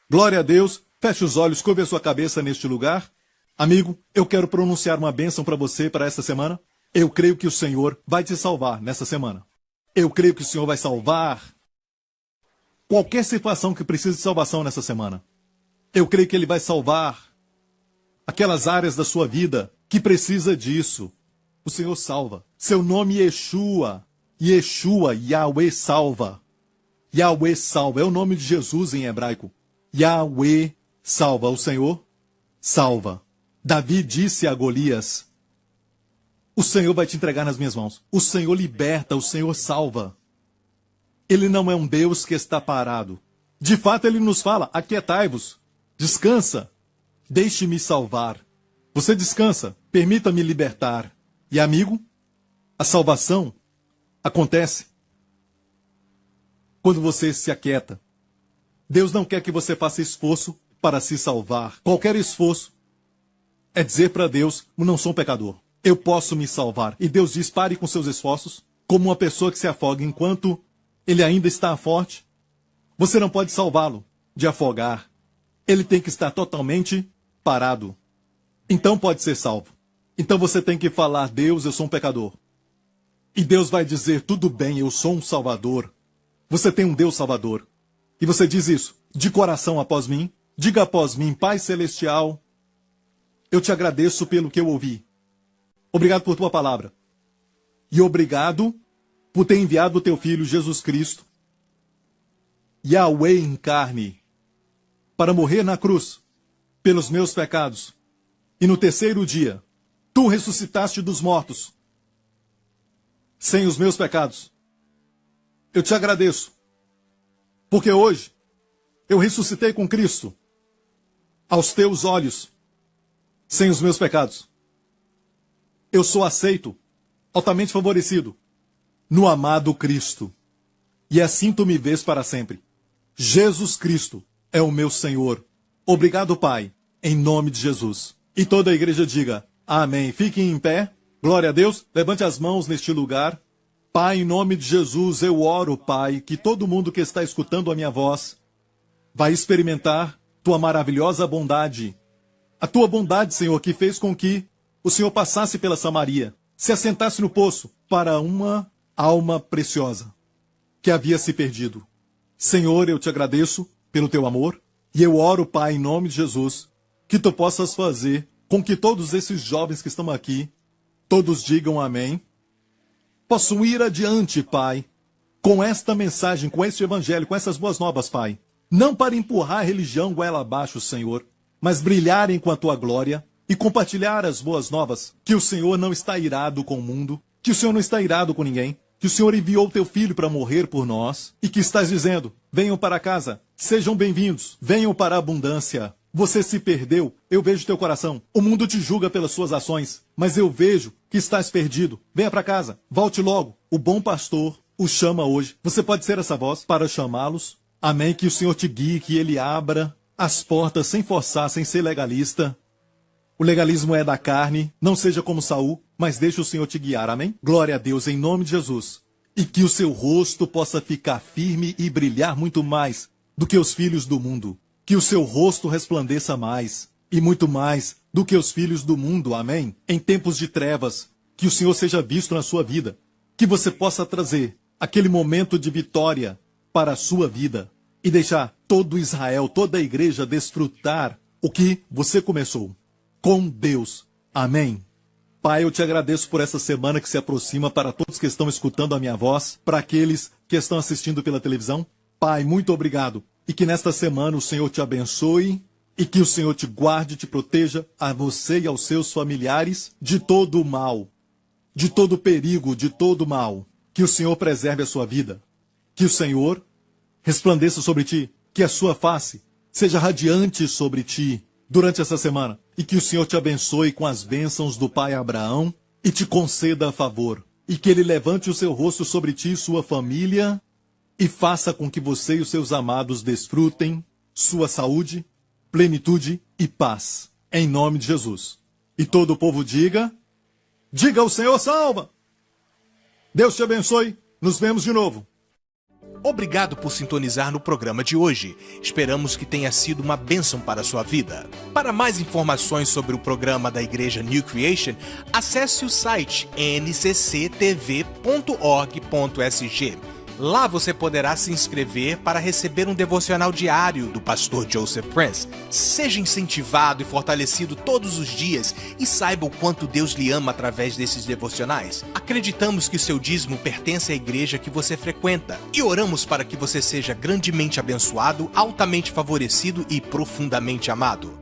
Glória a Deus. Feche os olhos, curve a sua cabeça neste lugar. Amigo, eu quero pronunciar uma bênção para você para esta semana. Eu creio que o Senhor vai te salvar nessa semana. Eu creio que o Senhor vai salvar qualquer situação que precise de salvação nessa semana. Eu creio que Ele vai salvar aquelas áreas da sua vida que precisa disso. O Senhor salva. Seu nome é Yeshua. Yeshua, Yahweh salva. Yahweh salva. É o nome de Jesus em hebraico. Yahweh salva. O Senhor salva. Davi disse a Golias, o Senhor vai te entregar nas minhas mãos. O Senhor liberta, o Senhor salva. Ele não é um Deus que está parado. De fato, Ele nos fala, aquietai-vos, descansa, deixe-me salvar. Você descansa, permita-me libertar. E amigo, a salvação acontece quando você se aquieta. Deus não quer que você faça esforço para se salvar. Qualquer esforço é dizer para Deus, não sou um pecador. Eu posso me salvar. E Deus diz, pare com seus esforços, como uma pessoa que se afoga enquanto ele ainda está forte. Você não pode salvá-lo de afogar. Ele tem que estar totalmente parado. Então pode ser salvo. Então você tem que falar, Deus, eu sou um pecador. E Deus vai dizer, tudo bem, eu sou um salvador. Você tem um Deus salvador. E você diz isso de coração após mim. Diga após mim, Pai Celestial, eu te agradeço pelo que eu ouvi. Obrigado por tua palavra. E obrigado por ter enviado o teu Filho, Jesus Cristo, Yahweh em carne, para morrer na cruz pelos meus pecados. E no terceiro dia, tu ressuscitaste dos mortos, sem os meus pecados. Eu te agradeço, porque hoje eu ressuscitei com Cristo, aos teus olhos, sem os meus pecados. Eu sou aceito, altamente favorecido, no amado Cristo. E assim tu me vês para sempre. Jesus Cristo é o meu Senhor. Obrigado, Pai, em nome de Jesus. E toda a igreja diga, amém. Fiquem em pé. Glória a Deus. Levante as mãos neste lugar. Pai, em nome de Jesus, eu oro, Pai, que todo mundo que está escutando a minha voz vai experimentar tua maravilhosa bondade. A tua bondade, Senhor, que fez com que o Senhor passasse pela Samaria, se assentasse no poço para uma alma preciosa que havia se perdido. Senhor, eu te agradeço pelo teu amor e eu oro, Pai, em nome de Jesus, que tu possas fazer com que todos esses jovens que estão aqui, todos digam amém, possam ir adiante, Pai, com esta mensagem, com este evangelho, com essas boas novas, Pai. Não para empurrar a religião goela abaixo, Senhor, mas brilharem com a tua glória e compartilhar as boas novas, que o Senhor não está irado com o mundo, que o Senhor não está irado com ninguém, que o Senhor enviou o teu filho para morrer por nós e que estás dizendo, venham para casa, sejam bem-vindos, venham para a abundância. Você se perdeu, eu vejo teu coração. O mundo te julga pelas suas ações, mas eu vejo que estás perdido. Venha para casa, volte logo. O bom pastor o chama hoje. Você pode ser essa voz para chamá-los. Amém, que o Senhor te guie, que Ele abra as portas sem forçar, sem ser legalista. O legalismo é da carne, não seja como Saul, mas deixe o Senhor te guiar, amém? Glória a Deus, em nome de Jesus. E que o seu rosto possa ficar firme e brilhar muito mais do que os filhos do mundo. Que o seu rosto resplandeça mais, e muito mais do que os filhos do mundo, amém? Em tempos de trevas, que o Senhor seja visto na sua vida. Que você possa trazer aquele momento de vitória para a sua vida. E deixar todo Israel, toda a igreja desfrutar o que você começou. Com Deus. Amém. Pai, eu te agradeço por essa semana que se aproxima para todos que estão escutando a minha voz, para aqueles que estão assistindo pela televisão. Pai, muito obrigado. E que nesta semana o Senhor te abençoe e que o Senhor te guarde e te proteja, a você e aos seus familiares, de todo o mal, de todo o perigo, de todo o mal. Que o Senhor preserve a sua vida. Que o Senhor resplandeça sobre ti, que a sua face seja radiante sobre ti durante essa semana. E que o Senhor te abençoe com as bênçãos do pai Abraão e te conceda a favor. E que ele levante o seu rosto sobre ti e sua família e faça com que você e os seus amados desfrutem sua saúde, plenitude e paz. Em nome de Jesus. E todo o povo diga, diga o Senhor salva! Deus te abençoe. Nos vemos de novo. Obrigado por sintonizar no programa de hoje. Esperamos que tenha sido uma bênção para a sua vida. Para mais informações sobre o programa da Igreja New Creation, acesse o site ncctv.org.sg. Lá você poderá se inscrever para receber um devocional diário do pastor Joseph Prince. Seja incentivado e fortalecido todos os dias e saiba o quanto Deus lhe ama através desses devocionais. Acreditamos que o seu dízimo pertence à igreja que você frequenta e oramos para que você seja grandemente abençoado, altamente favorecido e profundamente amado.